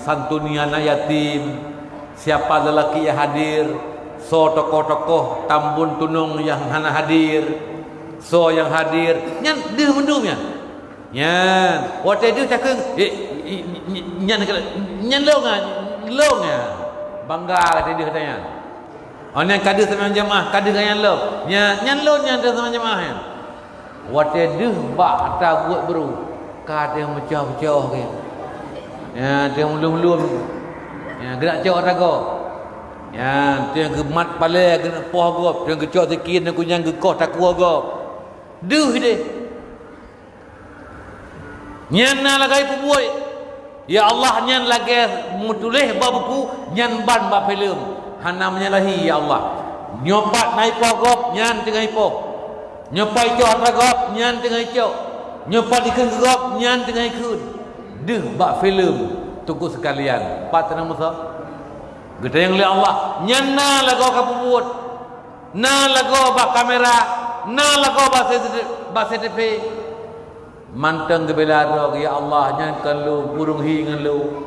santuni anak yatim siapa lelaki yang hadir so tokoh-tokoh Tambun Tunung yang hana hadir so yang hadir nyan dia mendumnya nyan waktu dia cakap nyan longa bangga kata dia katanya nyan kader sama jemaah kader yang lo nyan lo nyan sama jemaah ya waktu dia bak tak buat baru kata yang macam-macam ke ya dia mulum-mulum ya gerak cak raga ya tu yang gemat pala kena poh gop tu yang gecok sikit aku yang gekoh takwa gop duh dia nyan na lagai pubuai ya Allah nyan lagi mutulih ba buku nyan ban ba filem hana menyalahi ya Allah nyopat naik poh gop nyan tengah poh nyopai cok gop nyan tengah cok nyopat ikan gop nyan tengah ikut duh ba filem tunggu sekalian patna musa gede yang lihat Allah nyana lagu kamu buat na lagu ba kamera na lagu ba CCTV manteng gebelaro ya Allah nyan kan lu burung hingan lu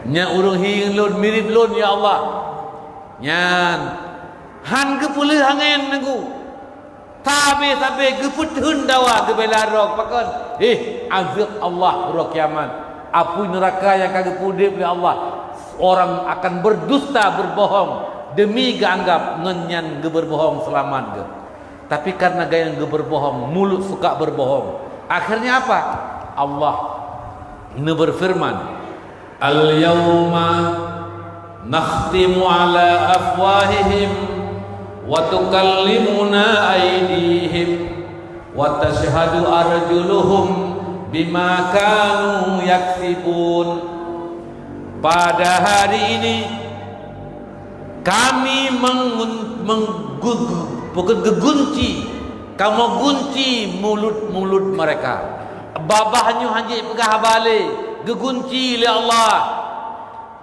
nya urung hingan lu mirip lu ya Allah nyan han ke pulih hangen nanggu tabe geput hundawa gebelaro pakon azab Allah ro kiamat apu neraka yang kagak pudip oleh Allah. Orang akan berdusta berbohong demi ganggap ngenyan ge berbohong selamat ge. Tapi karena gaya ge berbohong mulut suka berbohong. Akhirnya apa? Allah ne berfirman, "Al yauma nakhtimu ala afwahihim wa tukallimuna aydihim wa tashhadu arjuluhum bima kanu yaksibun." Pada hari ini kami gegunci, kamu gunci mulut mereka. Babahnya hanya pegah balik, gegunci oleh Allah.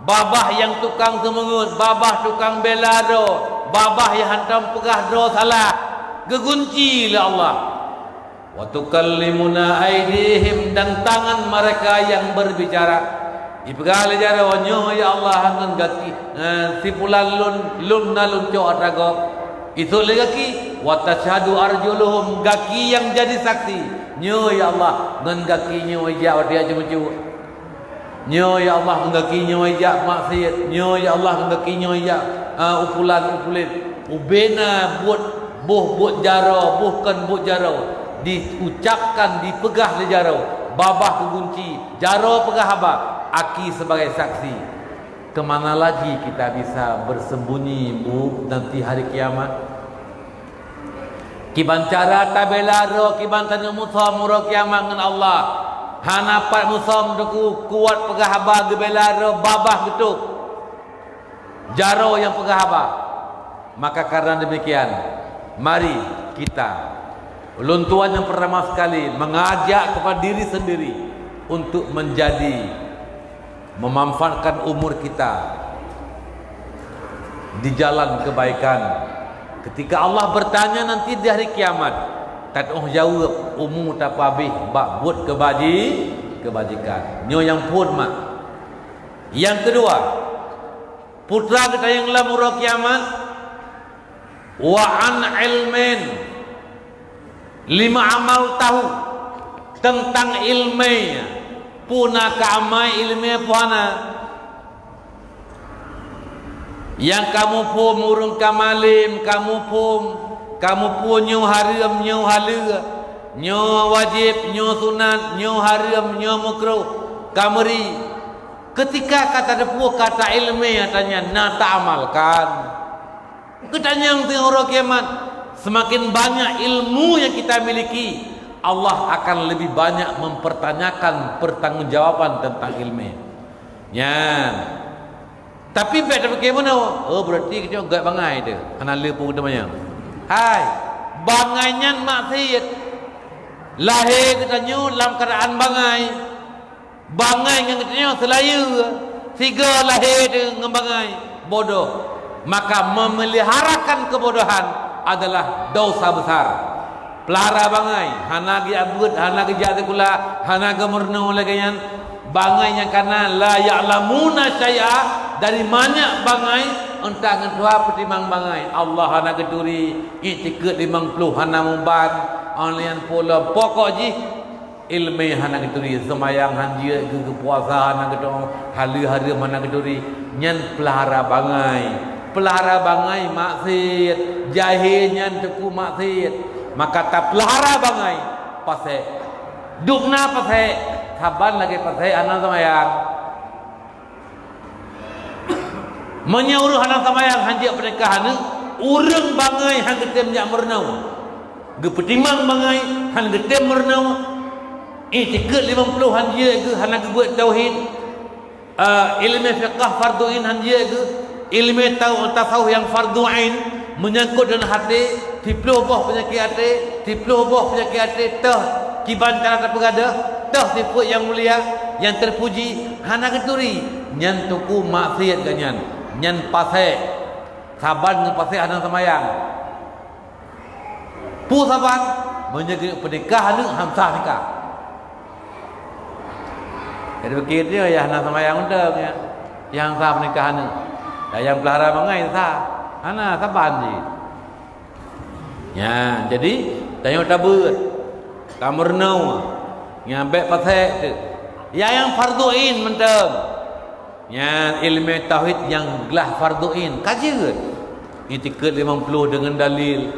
Babah yang tukang semengut, babah tukang belado, babah yang hantam pegah do salah, gegunci oleh Allah. Wa tukallimuna aydihim dan tangan mereka yang berbicara. Ibagal jara onyo ya Allah ngan gaki si pulan lun nalun co atrago itu lagi wa tashhadu arjuluhum gaki yang jadi saksi nyo ya Allah ngan gaki nyo ya dia cuma nyo ya Allah ngan gaki nyo ya maksiat nyo ya Allah ngan gaki nyo ya upulan ubena buat jaro bukan buat jaro diucapkan dipegah le jaro babah kegunci jaro pegah haba aki sebagai saksi. Kemana lagi kita bisa bersembunyi nanti hari kiamat? Kibancara tabelaro kibantana musa muro kiamat dengan Allah. Hanapat musa menduku kuat pegah haba gebelaro babah getuk. Jaro yang pegah haba. Maka karena demikian, mari kita Ulun tuan yang pertama sekali mengajak kepada diri sendiri untuk memanfaatkan umur kita di jalan kebaikan. Ketika Allah bertanya nanti di hari kiamat, tak jawab umur tak habis bak buat kebajikan. Nyo yang pun mak. Yang kedua, putra kita yang lamur kiamat wa an ilmin, 5 amal tahu tentang ilmunya. Puna ka amai ilmu puana. Yang kamu pun murung kamalim, kamu pun nyu haram, nyu halal, nyu wajib, nyu sunat, nyu haram, nyu makruh, kameri. Ketika kata depu kata ilmu katanya nak tak amalkan. Ketanya yang orang kiamat, semakin banyak ilmu yang kita miliki, Allah akan lebih banyak mempertanyakan pertanggungjawaban tentang ilmu. Ya. Tapi baik dapat bagaimana? Oh berarti kita agak bangai tu. Ana lepu kita banyak. Hai, bangainya maksiat. Lahir kita nyu dalam keadaan bangai. Bangai yang kita nyu selaya. Tiga lahir dengan bangai. Bodoh. Maka memeliharakan kebodohan adalah dosa besar. Pelihara bangai, hana gi abud, hana gi jati kula, hana gi murnu lagi yang bangai yang kana la ya'lamuna syai'a, dari banyak bangai entah ngetua pertimang bangai. Allah hana geduri itikad 50 hana mumban online pula pokok ji ilmu hana geduri semayang hanjia ke puasa hana gedong hari-hari hana geduri nyan pelihara bangai maksiat jahil nyan teku maksiat. Maka tak pelihara bangai pasai dukna pasai saban lagi pasai anak semayang menyuruh anak semayang hanjak pernikahan urang bangai hang getem nyak mernau gepetimang bangai hang getem mernau itikad 50 hanjak ke hana ke buat tauhid ilmu fiqh farduin hanjak ke ilmu tasawuf yang farduin menyangkut dengan hati, tipluh boh penyakit hati, tah kiban cara terpegada, tah tipu yang mulia, yang terpuji, hana keturi, nyan tuku maksiat ganyan, nyan pasai, saban dengan pasai hana semayang, pu saban, menjaga pernikahan dengan hamsah nikah. Jadi begitu ya hana semayang untuk ya, yang sah pernikahan, yang pelihara bangai sah. Ana saban je. Ya, jadi tanya tabut. Kamernau. Ngambek pasal tu. Ya yang farduin mentang. Ya ilmu tauhid yang gelah farduin. Kaji ke? Itikad 50 dengan dalil.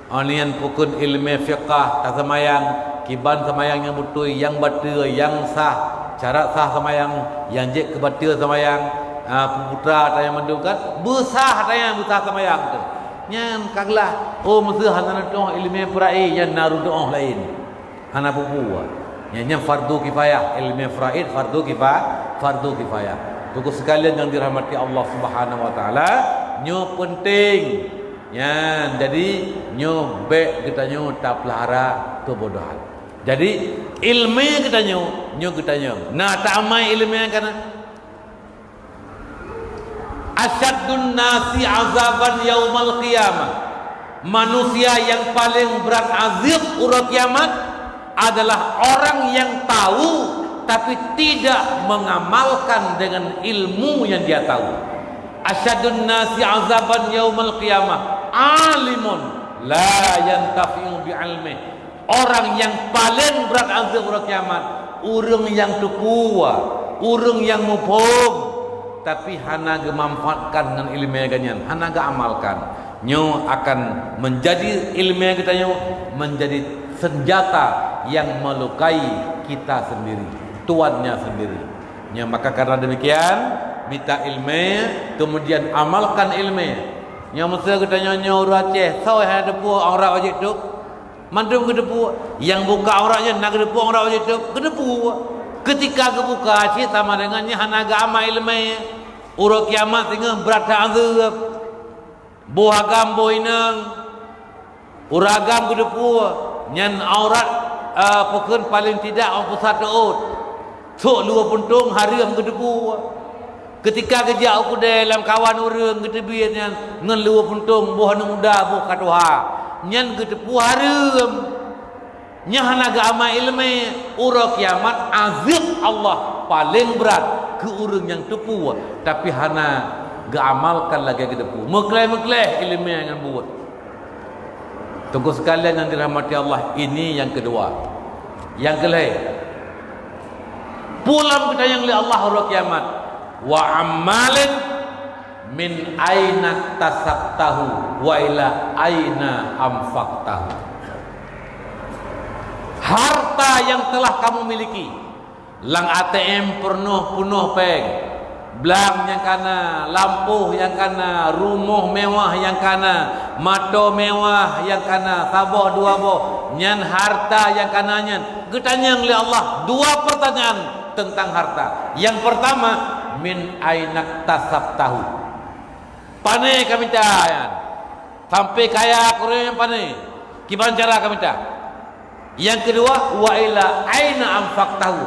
Anian pukun ilmu fiqh tak semayang, kiban semayang yang betul, yang batal, yang sah, cara sah semayang, yang jek ke batal semayang. Putra tanya mendukat besar tanya besar semayang tu nyan kaglah oh mesti hana doa ilmu faraid yang naru doa lain hana pupu nyan fardu kifayah ilmu faraid fardu kifayah tugas sekalian yang dirahmati Allah Subhanahu wa taala nyo penting nyan jadi nyo baik kita nyo tak pelihara kebodohan jadi ilmu kita nyo kita nyo nah tak amai ilmu kana asyadun nasi azaban yaumal qiyamah. Manusia yang paling berat azab urat kiamat adalah orang yang tahu tapi tidak mengamalkan dengan ilmu yang dia tahu. Asyadun nasi azaban yaumal qiyamah alimun la yantafi'u bi'ilmi. Orang yang paling berat azab urat kiamat urang yang tukua, urang yang mufhum tapi hana memanfaatkan dengan ilmu ganyan, hana amalkan, nyo akan menjadi ilmu kita nyo menjadi senjata yang melukai kita sendiri, tuannya sendiri. Nyo maka karena demikian minta ilmu, kemudian amalkan ilmu. Nyo mesti kita nyo Aceh, so ada depu orang wajib tu, mandum ke depu, yang buka auratnya nak depu orang wajib tu, ke depu. Ketika kebuka Aceh sama dengannya hana amal ilmu. Urut kiamat tengah berat azab. Buah agam boinang. Uragam ke depu. nyan aurat pokon paling tidak 41 out. Sok luar puntung haram ke debu. Ketika kerja aku dalam kawan orang ketebian yang ngan luar puntung buah muda buah katuha. Nyan ke debu haram. Nyah naga ama ilmu ura kiamat azab Allah paling berat ke orang yang tepu tapi hana amalkan lagi ke depu mekleh ilmu yang buat. Tunggu sekalian yang dirahmati Allah, ini yang kedua. Yang kelih pulang kita yang li Allah ura kiamat wa amalin min aina tasabtahu wa ila aina amfaqtahu. Harta yang telah kamu miliki, lang ATM penuh peng, blang yang kana, lampu yang kana, rumah mewah yang kana, mato mewah yang kana, sabah dua boh, nyan harta yang kana nyan. Getanya oleh Allah dua pertanyaan tentang harta. Yang pertama, min ainak tasab tahu. Pane kami tayan, sampai kaya kurang pane. Gimana cara kami tahu? Yang kedua, wa ila aina amfaqtahu,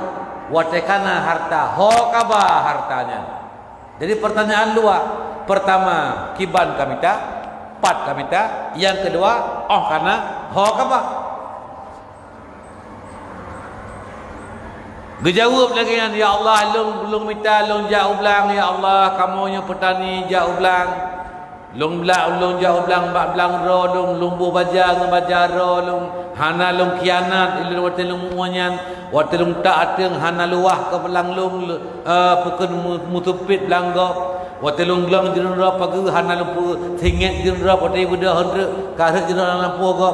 wa tekana harta hokaba hartanya. Jadi pertanyaan dua, pertama kiban kami tak, pat kami tak. Yang kedua, karena hokaba. Gejawab lagi kan, ya Allah long minta long jauh belang, ya Allah kamu yang petani jauh belang. Long jauh belang bak belang ro long bu baja ro long hana long kianat ilmu watilung muanyan watilung tak ateng hana luah ke belang long pukun mutupit belang go watilung long jirun ro pagi hana long singet jirun ro patai buda hundre karet jirun lampu go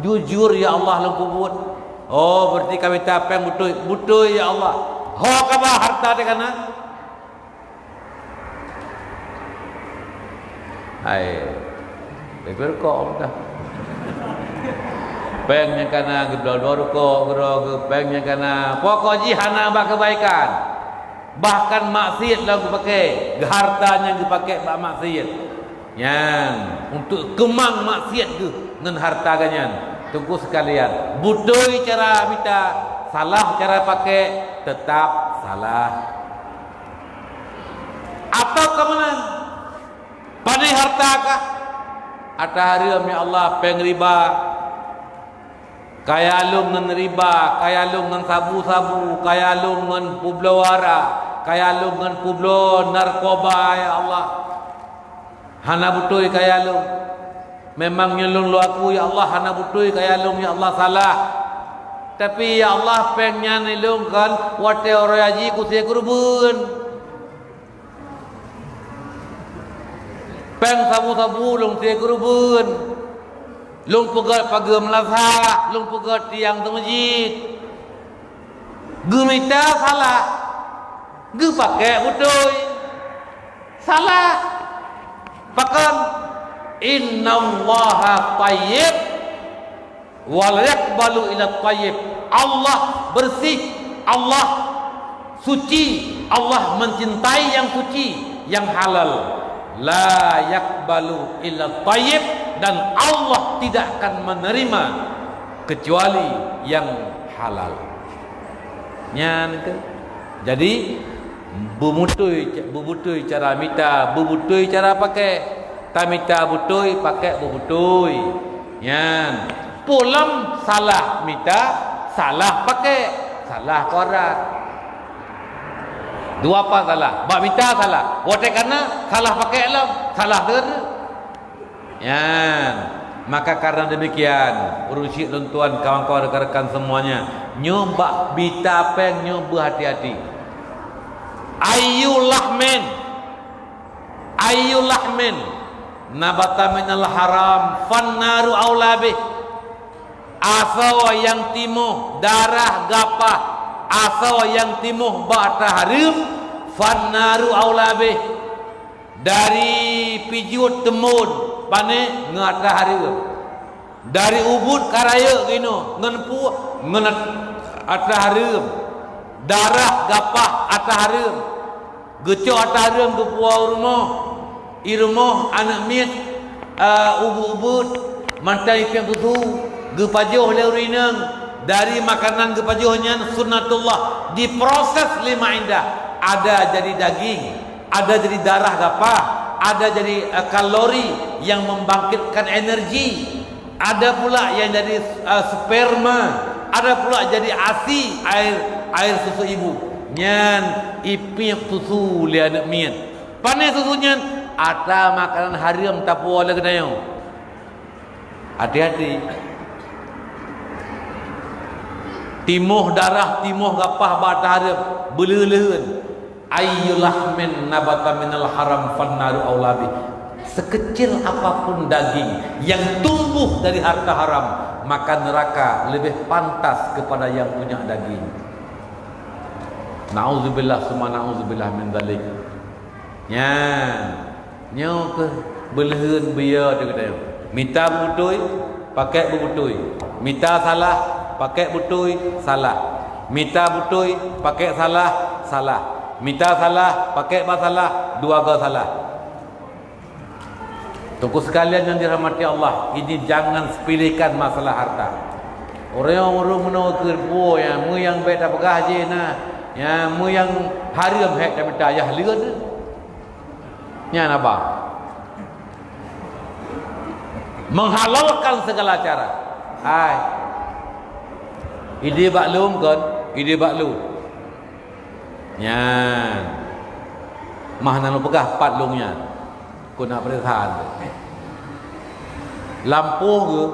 jujur ya Allah long buat. Oh berarti kami tapeng butuh ya Allah. Ho kaba harta de kana. Hai. Beber kok dah. Pengnya kana gedor-dor ko gero pengnya kana pokok jihana bak kebaikan. Bahkan maksiat lagu pakai, hartanya dipakai bak maksiat. Yang untuk kemang maksiat tu dengan harta ganyan. Tunggu sekalian, butuh cara minta, salah cara pakai, tetap salah. Atau kemana? Pada hartakah? Ada haram ya Allah pengriba, kaya lung dengan riba, kaya lung dengan sabu-sabu, kaya lung dengan publo wara, kaya lung dengan publo narkoba ya Allah. Hana butuh kaya lung. Memang nyelung lu aku ya Allah hana butuh kaya lung ya Allah salah. Tapi ya Allah pengnya nilung kan wate orang haji ku sia kurban. Peng sabu-sabu lung sia kurban. Lung pegat pagar melasa, lung pegat tiang tu masjid. Gemita salah. Ge pakai butuh. Salah. Pakan innallaha tayyib wa la yaqbalu illa tayyib. Allah bersih, Allah suci, Allah mencintai yang suci, yang halal. La yaqbalu illa tayyib, dan Allah tidak akan menerima kecuali yang halal. Nyan ke? Jadi bubutui cara minta, bubutui cara pakai. Tamita butui pakai bubutui. Yan. Pulang salah minta, salah pakai, salah korat. Dua apa salah? Bak minta salah. Wate karena salah pakai alam, salah ter. Yan. Maka karena demikian, urusi tuan kawan-kawan rekan-rekan semuanya, nyoba bita peng nyoba hati-hati. Ayyul lahmin nabata minal haram fannaru aulabih. Asal yang timuh darah gapah, asal yang timuh bata harim fannaru aulabih. Dari pijut temun pane ngata harim, dari ubud karaya gino ngenpu ngenat ata harim, darah gapah ata harim, gecok ata harim ke puau rumah irmoh anak miet ubud-ubud mantai piang tutu gepajuh leurineng dari makanan gepajuhnya sunnatullah diproses lima indah. Ada jadi daging, ada jadi darah gapah, ada jadi kalori yang membangkitkan energi, ada pula yang jadi sperma, ada pula jadi ASI, air susu ibu. Nyan ipip susu li anak mian. Panas susunya ada makanan haram tapu oleh kedayo. Hati-hati. Timuh darah, timuh gapah bata haram beleleun. Ayyulah min nabata minal haram fannaru aulabi. Sekecil apapun daging yang tumbuh dari harta haram, maka neraka lebih pantas kepada yang punya daging. Nauzubillah summa nauzubillah min dzalik. Nyo ke beleun biar dia kata. Minta butui, pakai butui. Minta salah, pakai butui, salah. Minta butui, pakai salah, salah. Minta salah, pakai masalah, dua ga salah. Tunggu sekalian yang dirahmati Allah, ini jangan sepilihkan masalah harta. Orang menukir po yang mu yang beta pegah je nah, ya mu yang haram hek dah minta ya liun. Nya apa? Menghalalkan segala cara. Hai. Ide baklum kan? Ide baklum. Nya. Mah nan pegah patlungnya. Ku nak perhatian. Lampu ke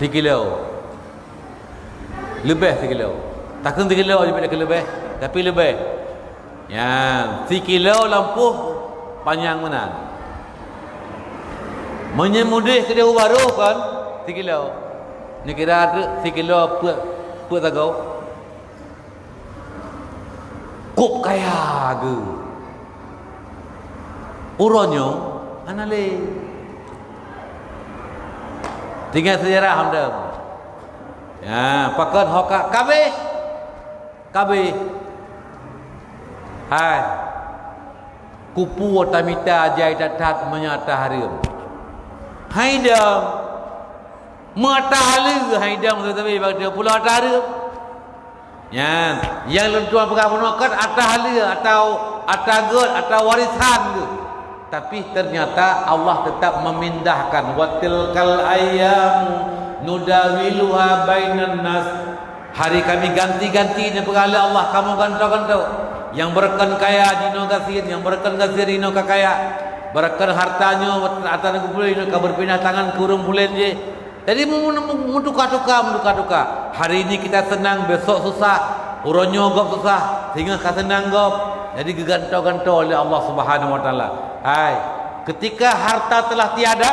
3 kilo. Lebih 3 kilo. Takkan 3 kilo je pada lebih, tapi lebih. Ya, 3 kilo lampu panjang mana? Menyemudih ke dia baru kan 3 kilo. Ni kira ada 3 kilo puak tagau. Kup kaya ke. Uronyo anale. Tinggal sejarah hamdam. Ya, pakan hoka kabe. Hai. Kupu tamita jai datat menyata harim. Haidam. Mata halu haidam tetapi bagi dia pula harim. Ya, yang lentuan pegang monokat halu atau god atau warisan ke. Tapi ternyata Allah tetap memindahkan watilkal ayyam nudawiluha bainan nas. Hari kami ganti-ganti ni perkala Allah kamu gantau-gantau. Yang berkan kaya dino kasir, yang berkan kasir dino kaya. Berkan hartanya atas kumpul dino ka berpindah tangan kurung bulan je. Jadi menduka-duka. Hari ini kita senang, besok susah. Uronyo gop susah, sehingga ka senang gop. Jadi gegantau-gantau oleh Allah Subhanahu wa taala. Hai, ketika harta telah tiada,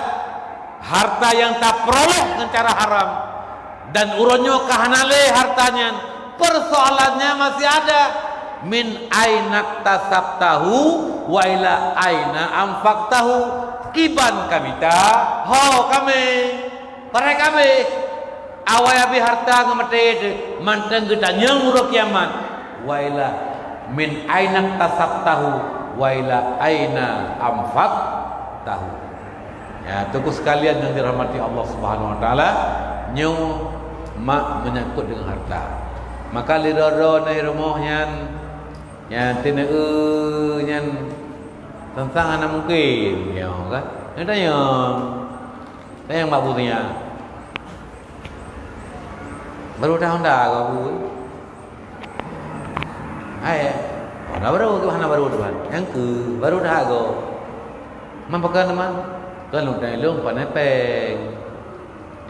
harta yang tak peroleh dengan cara haram dan uronyo kahanale hartanya, persoalannya masih ada. Min aina tasabtahu wa ila aina anfaqtahu. Kiban kamita, ho kami, pare kami. Awai abi harta ngamete manteng gedanya murah kiamat. Wa ila min aina tasabtahu wa ila aina amfaq tahu. Ya, tunggu sekalian yang dirahmati Allah Subhanahu wa taala, nyu mak menyangkut dengan harta. Maka lidoro nai rumahnya ya tine nyan tentang anak mungkin ya kan. Ada yang mak punya. Baru tahun dah kau. Hai. Nah baru ke mana baru tuan? Yang ke baru dah go. Mampakan teman. Kan lu dah long pan peng.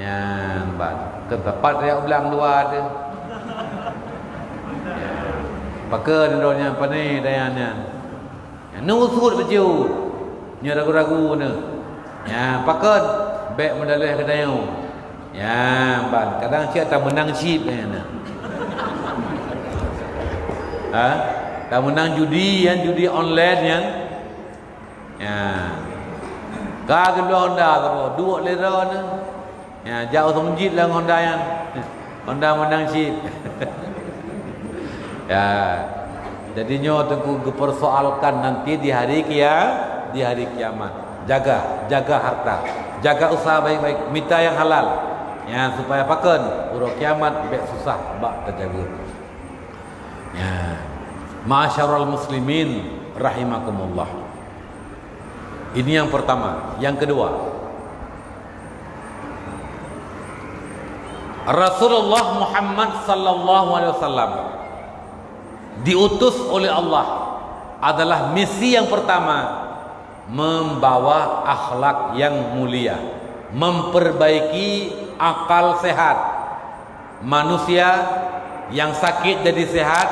Yang ban ke tempat dia ulang luar tu. Pakai dendornya apa ni dayanya. Nusut baju. Nya ragu-ragu ni. Ya pakai beg medalih ke dayu. Ya ban kadang siap tak menang chip ni. Ha? Tak menang judi yang judi online yang ya ka kedua Honda tu dua lera ni ya jauh semjit lah Honda yang Honda menang chip. Ya jadinya tunggu dipersoalkan nanti di hari kiamat. Jaga harta, jaga usaha baik-baik, minta yang halal. Ya, supaya paken urang kiamat bek susah bak terjaga. Ya. Ma'asyiral muslimin rahimakumullah. Ini yang pertama. Yang kedua, Rasulullah Muhammad sallallahu alaihi wasallam diutus oleh Allah adalah misi yang pertama, membawa akhlak yang mulia, memperbaiki akal sehat manusia yang sakit jadi sehat,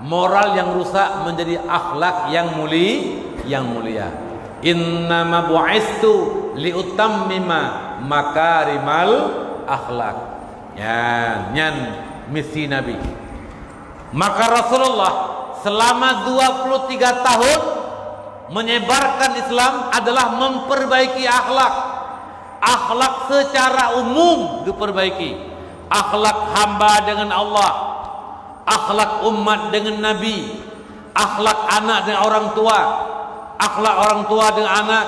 moral yang rusak menjadi akhlak yang mulia. Innama bu'istu liutammima makarimal akhlak. Ya, nyan misi Nabi. Maka Rasulullah selama 23 tahun menyebarkan Islam adalah memperbaiki akhlak. Akhlak secara umum diperbaiki. Akhlak hamba dengan Allah, akhlak umat dengan Nabi, akhlak anak dengan orang tua, akhlak orang tua dengan anak,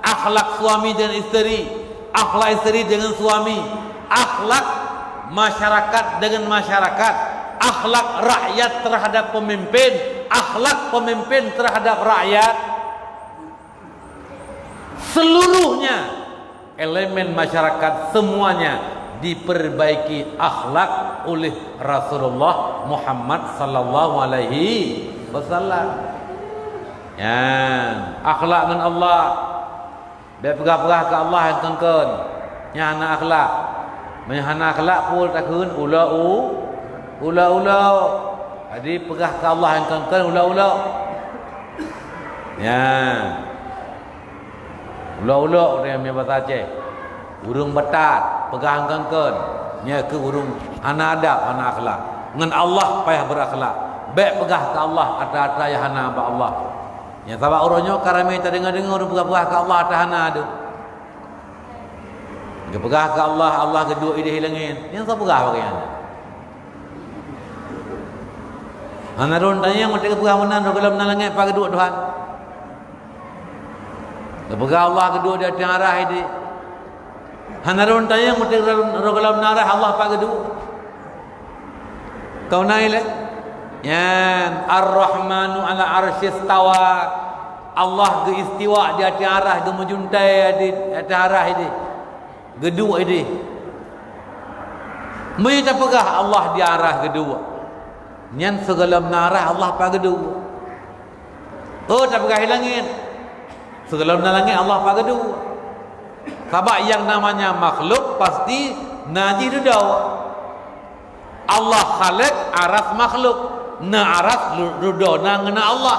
akhlak suami dengan isteri, akhlak isteri dengan suami, akhlak masyarakat dengan masyarakat, akhlak rakyat terhadap pemimpin, akhlak pemimpin terhadap rakyat. Seluruhnya elemen masyarakat semuanya diperbaiki akhlak oleh Rasulullah Muhammad sallallahu alaihi wasallam. Ya, akhlak dengan Allah, biar pegah-pegah ke Allah yang kengken. Nya anak akhlak, menhana akhlak pun takun ula. Jadi pegah ke Allah yang kengken ula. Ya. Ula-ula dia punya bahasa Aceh. Urung betat, pegang kengken. Nya ke urung ana adab, ana akhlak. Ngan Allah payah berakhlak. Baik pegah ke Allah ata-ata ya hana ba Allah. Ya sabab uronyo karame ta dengar-dengar urung pegah ke Allah ata hana adu. Dia pegah ke Allah, Allah kedua ide hilangin. Yang sa pegah bagian. Ana ron tanya mesti pegah menan ro dalam nalangnya pa kedua Tuhan. Lepegah Allah kedua dia tiarah ini. Hanarun tanya mesti rogalam narah Allah pak kedua. Kau naile? Yan Ar-Rahmanu ala arsyis tawa. Allah ke istiwa dia tiarah ke mujuntai di tiarah ini. Kedua ini. Mereka pegah Allah diarah kedua. Nyan segalam narah Allah pak kedua. Oh tak pegah hilangin. Segala langit Allah pakai dua. Sebab yang namanya makhluk pasti naji dudau. Allah khalik aras makhluk. Na aras dudau na ngena Allah.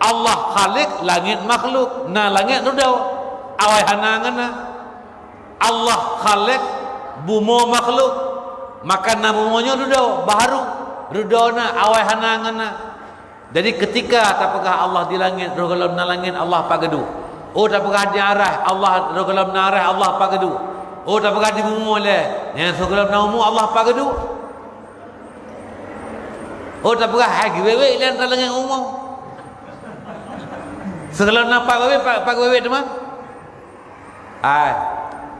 Allah khalik langit makhluk. Na langit dudau. Awai hana ngena. Allah khalik bumo makhluk. Maka na bumonya dudau baru. Dudau na awai hana ngena. Jadi ketika tapakah Allah di langit, roh dalam langit Allah pagadu. Oh tapakah di arah Allah, roh dalam arah Allah pagadu. Oh tapakah di bumi oleh, yang roh dalam naumu Allah pagadu. Oh tapakah hagi wewe lian langit umum. Segala napa wewe pak wewe teman.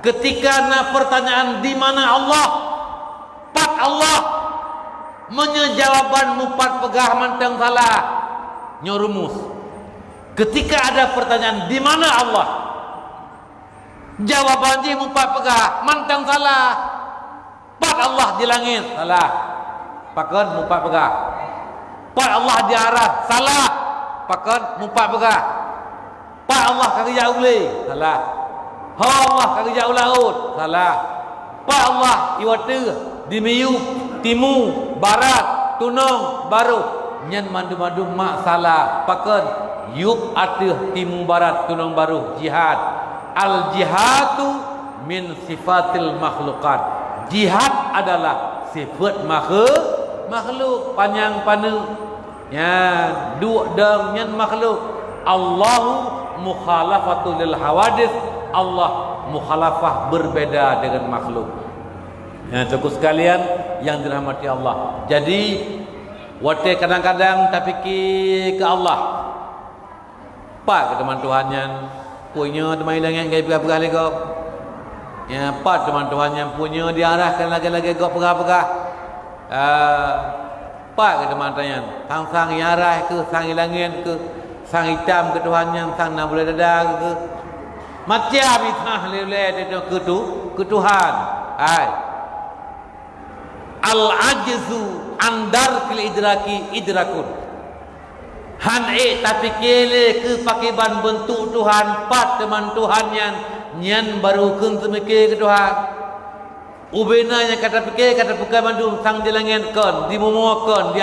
Ketika na pertanyaan di mana Allah, pak Allah. Menyejawaban mupat pegah mantang salah nyorumus. Ketika ada pertanyaan di mana Allah, jawaban je mupat pegah mantang salah. Pak Allah di langit salah. Pakon mupat pegah. Pak Allah di arah salah. Pakon mupat pegah. Pak Allah kaki jauh le salah. Ha Allah kaki jauh laut salah. Pak Allah iwatu di miyu timu barat tunong baru nyen mandu-mandu mak salah paken yuk atih timu barat tunong baru jihad. Al jihadu min sifatil makhlukat. Jihad adalah sifat makhluk panjang panu ya dua dang nyen makhluk. Allahu mukhalafatu lil hawadis. Allah mukhalafah berbeda dengan makhluk. Ya, cukup sekalian yang dirahmati Allah. Jadi, waktu kadang-kadang tak fikir ke Allah. Pak ke teman Tuhannya, punya teman dengan gaya pegah-pegah lagi kau. Ya, apa teman-teman yang punya diarahkan lagi-lagi kau pegah-pegah. Apa ke teman-teman? Sang-sang yarah ke, sang ilangin ke, sang hitam ke Tuhannya, sang nak boleh dadar ke. Macam itah lele ke Tuhan. Al-ajzu andar kil idraki idrakun. Han tapi kele ke pakiban bentuk Tuhan pat teman Tuhan nyan baru kun semike ke Tuhan. Ubena yang kata fikir kata bukan mandu sang dilangin kon dimumuakan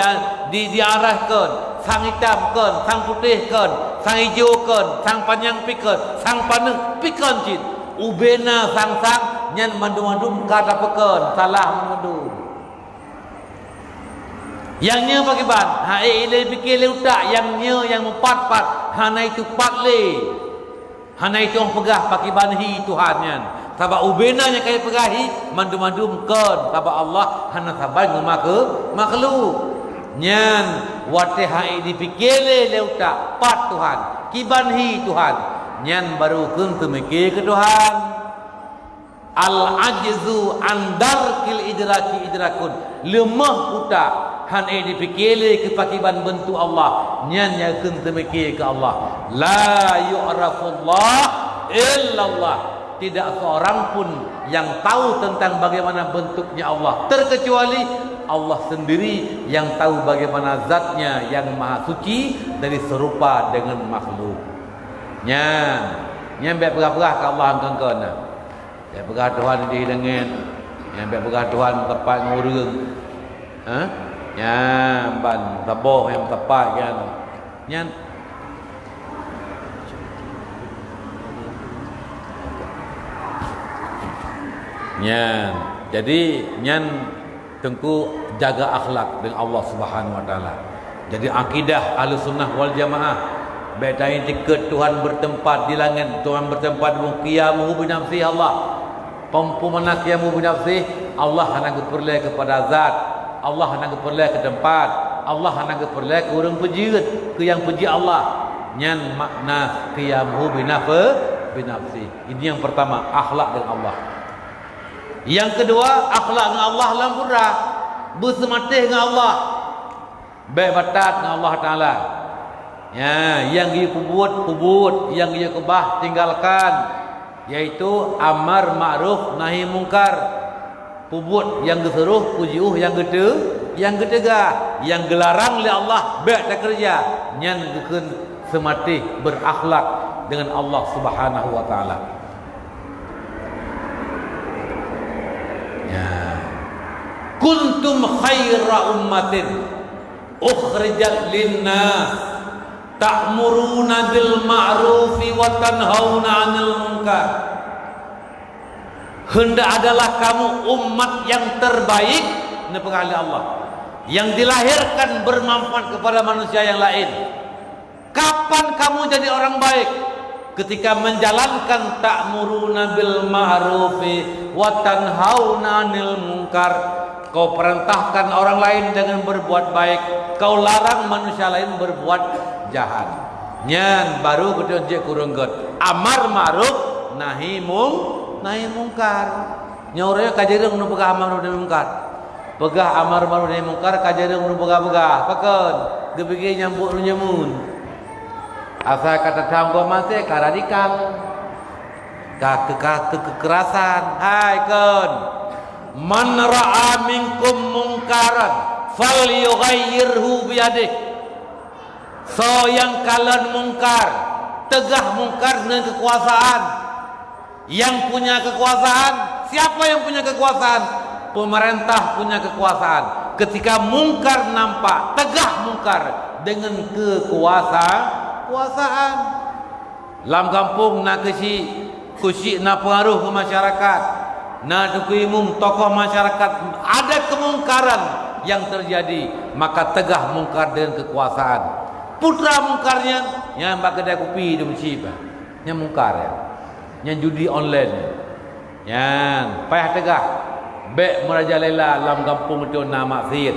diarahkan sang hitam kon sang putih kon sang hijau kon sang panjang pikon sang paneng pikon cit ubena sang nyan mandu kata pekon salah mandu. Yang nya pakai ban, ile fikir le utak yang nya yang mempat hana itu patle. Hana itu orang pegah pakai ban hi Tuhannya. Sabab ubena yang kaya pegahi mandu-mandu kon sabab Allah hana sabar ngema ke makhluk. Nyan wate di fikir le utak pat Tuhan, kiban hi Tuhan. Nyan baru kun temike ke Tuhan. Al-ajzu andar kil idraki idrakun. Lemah utak han dipikirle ke pakiban bentuk Allah nyan yakin temikir ke Allah la yu'rafullah illallah. Tidak seorang pun yang tahu tentang bagaimana bentuknya Allah terkecuali Allah sendiri yang tahu bagaimana zatnya yang maha suci dari serupa dengan makhluk. Nyan pegah-pegah ke Allah angkan ya pegah Tuhan di dengan yang pegah Tuhan tepat ngurung ya ban taboh yang tepat kan nyan jadi nyan tengku jaga akhlak dengan Allah Subhanahu wa taala. Jadi akidah Ahlussunnah wal Jamaah bedai dekat Tuhan bertempat di langit, Tuhan bertempat di qiyamuhu bi nafsi Allah. Pempumanak qiyamuhu bi nafsi Allah hanya perle kepada zat. Allah hanya perle ke tempat. Allah hanya perle ke orang puji ke yang puji Allah. Nyan makna qiyamuhu bi nafsi. Ini yang pertama, akhlak dengan Allah. Yang kedua, akhlak dengan Allah lampura, bersematih dengan Allah, batat dengan Allah Taala. Ya, yang dia pubut, yang dia kebah tinggalkan, yaitu amar ma'ruf nahi mungkar. Pubut yang geseruh, pujiuh yang gedegah, yang gelarang oleh Allah baik tak kerja. Nyan gekeun sematih berakhlak dengan Allah Subhanahu wa taala. Ya. Kuntum khaira ummatin ukhrijat linnas ta'muruna bil ma'rufi wa tanhauna 'anil munkar. Hendak adalah kamu umat yang terbaik oleh Allah, yang dilahirkan bermanfaat kepada manusia yang lain. Kapan kamu jadi orang baik? Ketika menjalankan ta'muruna bil ma'rufi wa tanhauna 'anil munkar. Kau perintahkan orang lain dengan berbuat baik, kau larang manusia lain berbuat jahat. Nyan baru ketunjuk kurunggut amar ma'ruf nahi mungkar. Nyoreo kajereng nu pegah amar ma'ruf nahi mungkar. Pegah amar ma'ruf nahi mungkar kajereng nu pegah-pegah. Pakeun gebege nyambuk nu nyamun. Asa kata tanggo masih ka radikal, kekerasan. Hai kon, man ra'a minkum mungkaran falyughayyirhu biyadih. So yang kalian mungkar, tegah mungkar dengan kekuasaan. Yang punya kekuasaan, siapa yang punya kekuasaan? Pemerintah punya kekuasaan. Ketika mungkar nampak, tegah mungkar dengan kekuasaan. Lam kampung nak kusi nak pengaruh ke masyarakat, nak dukuimum tokoh masyarakat, ada kemungkaran yang terjadi, maka tegah mungkar dengan kekuasaan. Putra mungkarnya yang bak kedai kopi di masjid, yang mungkar ya, yang judi online, yang payah tegah. Bek merajalela lam kampung itu nama maksiat.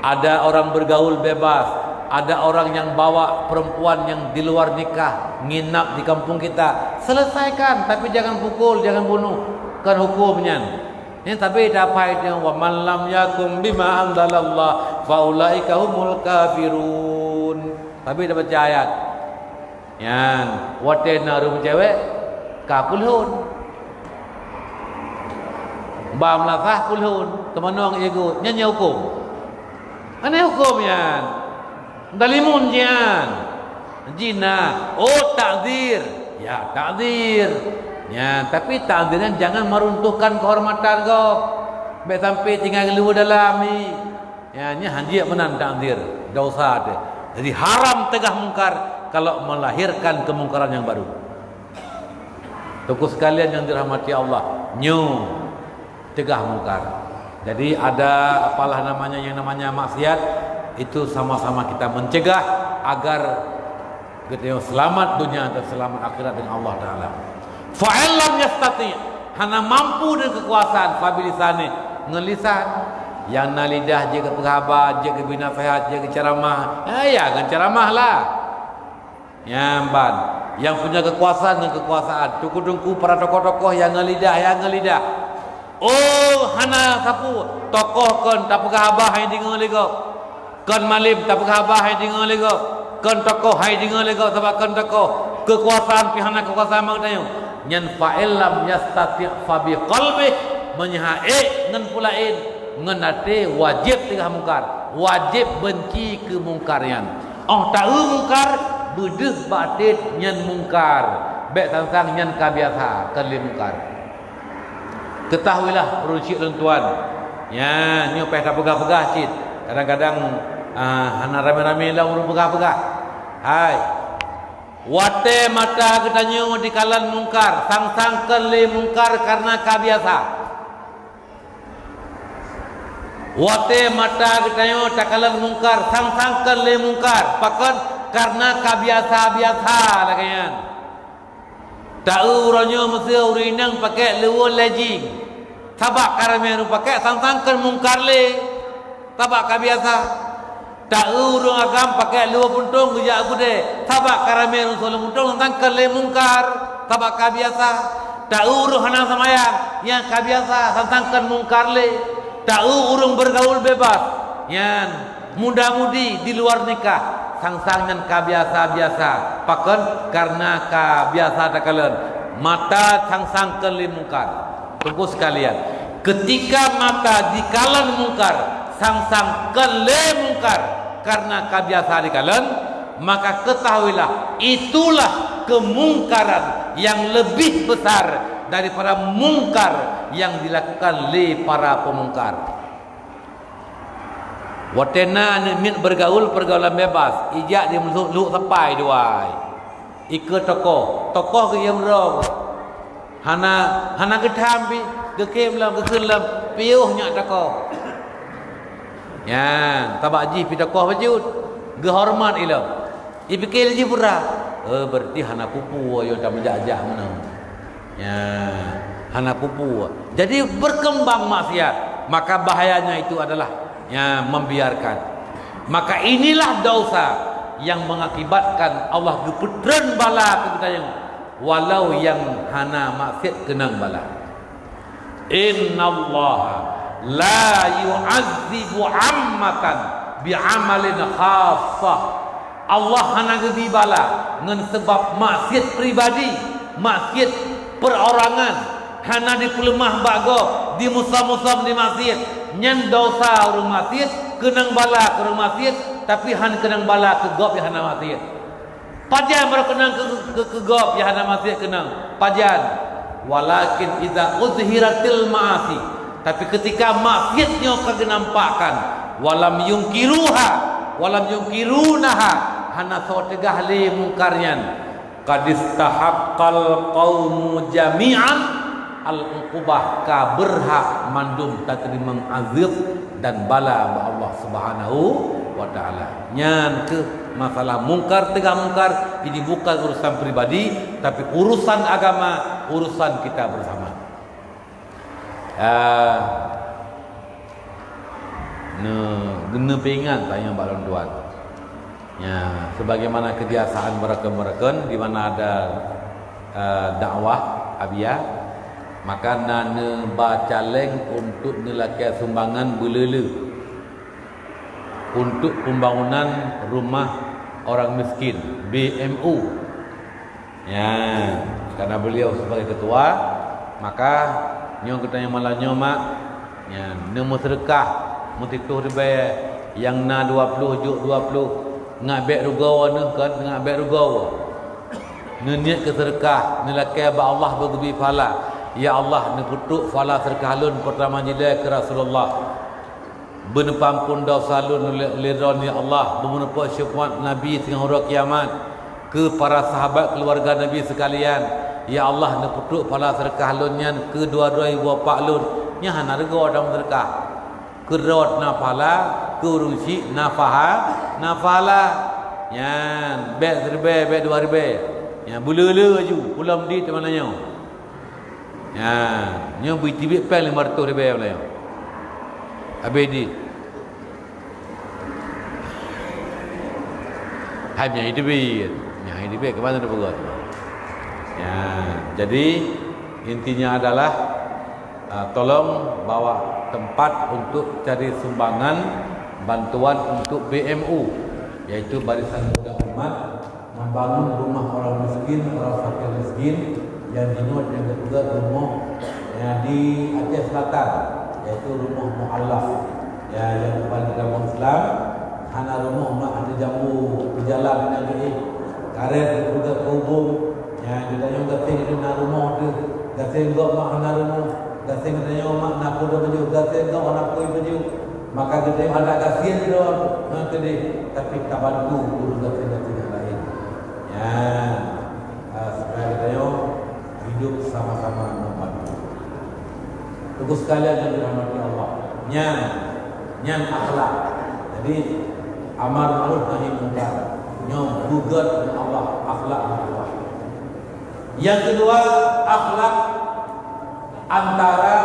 Ada orang bergaul bebas, ada orang yang bawa perempuan yang di luar nikah nginap di kampung kita, selesaikan, tapi jangan pukul, jangan bunuh, kan hukumnya. Tapi dapat itu wa man lam yakum bima anzalallah faulaika humul kafirun. Tapi dapat ayat. Yan, watena rum cewek kapulhun. Bam lafah kulhun, temanong ego nyanyi hukum. Aneh hukum yan. Dalimun yan. Jina, oh takdir. Ya, takdir. Ya, tapi takdirnya jangan meruntuhkan kehormatan kau. Baik sampai tinggal luar dalam ni. Ya, ni hanjia menan takdir, dosa dia. Jadi haram tegah mungkar kalau melahirkan kemungkaran yang baru. Tuku sekalian yang dirahmati Allah, new tegah mungkar. Jadi ada apalah namanya yang namanya maksiat, itu sama-sama kita mencegah agar kita selamat dunia dan selamat akhirat dengan Allah Taala. Fa'alam yastati, hana mampu dengan kekuasaan fabilisane ngelisan yang nalidah je ke penghabar, je ke binasehat, je ke ceramah. Ya kan ceramah lah. Nyamban yang punya kekuasaan dengan kekuasaan. Tuku-tuku para tokoh-tokoh yang ngelidah. Oh, hana sapu tokoh kon tak penghabar hai dengar lego. Kon malim tak penghabar hai dengar lego. Kon tokoh hai dengar lego sebab kon tokoh kekuasaan pihana kekuasaan magdayo. Nyan fa'ilam yastati' fa bi qalbi menyahae ngan pulain ngenate wajib tingah mungkar, wajib benci ke mungkarian. Oh tahu mungkar bedeh batit nyan mungkar, baik tantang nyan kabiasa kali mungkar. Ketahuilah rujuk dan tuan. Ya, ni opeh tak pegah-pegah cit. Kadang-kadang hana rame-rame lah urung pegah-pegah. Hai. Wate mata katanya di kalan mungkar, sang-sang kali mungkar karena kabiasa. Wate mata katanya takalan mungkar, sang-sang kali mungkar, pakan karena kabiasa-biasa lah kalian. Tahu orangnya mesti urinang pakai luar lejing. Tabak karame ru pakai sang-sang kan mungkar le. Tabak kabiasa. Tahu orang agam pakai luar puntung gejak aku deh. Tabak karame ru solong puntung sang kan le mungkar. Tabak kabiasa. Tahu orang hana samayang yang kabiasa sang-sang kan mungkar le. Tahu orang bergaul bebas. Yang muda-mudi di luar nikah. Sang-sang yang kabiasa-biasa pakan karena kabiasa takalan mata sang-sang kali mungkar. Tunggu sekalian, ketika mata di kalan mungkar sang-sang kali mungkar karena kabiasa di kalan, maka ketahuilah itulah kemungkaran yang lebih besar daripada mungkar yang dilakukan oleh para pemungkar. Watena min bergaul pergaulan bebas, ijak dia meluk sampai duai. Ikut tokoh ke yang rong. Hana gedam pi, gekem lam gekelam piuhnya tokoh. Ya, tabak ji pi tokoh wajud. Gehormat ilam. Ipikir ji pura. Berarti hana pupu yo dah menjajah mana. Ya, hana pupu. Jadi berkembang maksiat, maka bahayanya itu adalah membiarkan. Maka inilah dosa yang mengakibatkan Allah geputren bala ke kita yang walau yang hana maksiat kenang bala. Innallaha la yu'adzibu ammatan bi'amalin khassah. Allah hana gebi bala dengan sebab maksiat pribadi, maksiat perorangan, hana dipelemah bago, di musam-musam di maksiat. Nyan dosa orang maksiat kenang bala ke orang maksiat, tapi han kenang bala ke gop yang hana maksiat. Pajan baru kenang ke gop yang hana maksiat kenang. Pajan. Walakin idza uzhiratil ma'asi, tapi ketika maksiatnya kagak nampakkan, walam yungkirunaha hana sotegah li mungkarnya, qad istahaqqal qaumu jami'an al-uqubah ka berhak mandum tak terima azab dan bala Allah Subhanahu wa taala. Nyan ke masalah mungkar tegah mungkar ini bukan urusan pribadi tapi urusan agama, urusan kita bersama. Gena pengan tanya balon tuan. Ya, sebagaimana kebiasaan mereka-mereka di mana ada dakwah abia, maka nana baca leng untuk nelakai sumbangan belele untuk pembangunan rumah orang miskin BMU. Ya, karena beliau sebagai ketua, maka nyong kita yang malanyo mak, ya, nemu sedekah mutituh dibayar yang na 20 juk 20 ngabek rugawa ne kan ngabek rugawa niat ke sedekah nelakai ba Allah bergebi pahala. Ya Allah ne putuk fala sedekah lun pertama jila ke Rasulullah benepampun dosa lun liron ya Allah bemenepa syafaat Nabi tengah hari kiamat ke para sahabat keluarga Nabi sekalian. Ya Allah ne putuk fala sedekah lun nyan ke dua-dua bapa lun nya hana rega dalam sedekah kerot na pala kurusi na pala yan bet serbe bet 2000 ya bulele ju pulam di mana nyo ya nyo bui tibik pel 500 ribu lah yo abedi hanya hidup ke mana tu begot ya jadi intinya adalah tolong bawa tempat untuk cari sumbangan bantuan untuk BMU, yaitu Barisan Muda Umat, membangun rumah orang miskin, orang fakir miskin yang dinut yang juga rumah yang di Aceh Selatan, yaitu rumah mu'allaf ya, yang kepada agama Islam. Hana rumah mak ada jamu berjalan dengan ini karet juga hubung ya, kita yang gating di rumah tu gating gak mak hana rumah gating kita yang mak nak pada baju gating gak anak koi baju, maka kita ada kasihan dong nanti deh, tapi tak bantu guru gating yang lain ya, supaya kita yang hidup sama-sama membantu. Tugas sekalian yang dirahmati Allah, nyan akhlak. Jadi amar ma'ruf nahi munkar, nyom gugat Allah, akhlak Allah. Yang kedua, akhlak antara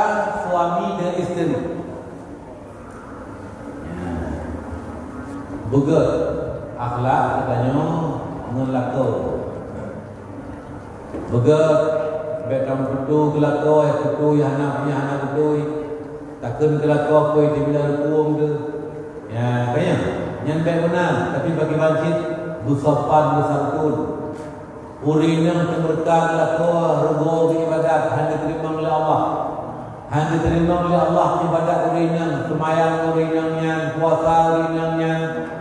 suami dan isteri. Gugat akhlak katanya ngelako. Gugat bekam kutu gelako, kutu yang anak kutu takkan gelako koi di bilang kuung tu. Ya, banyak yang baik benar, tapi bagi masjid bersopan bersantun. Urinang kemerkaan lakwa rego ibadat hanya terima oleh Allah. Hanya terima oleh Allah ibadat urinang, semayang urinangnya, puasa urinangnya,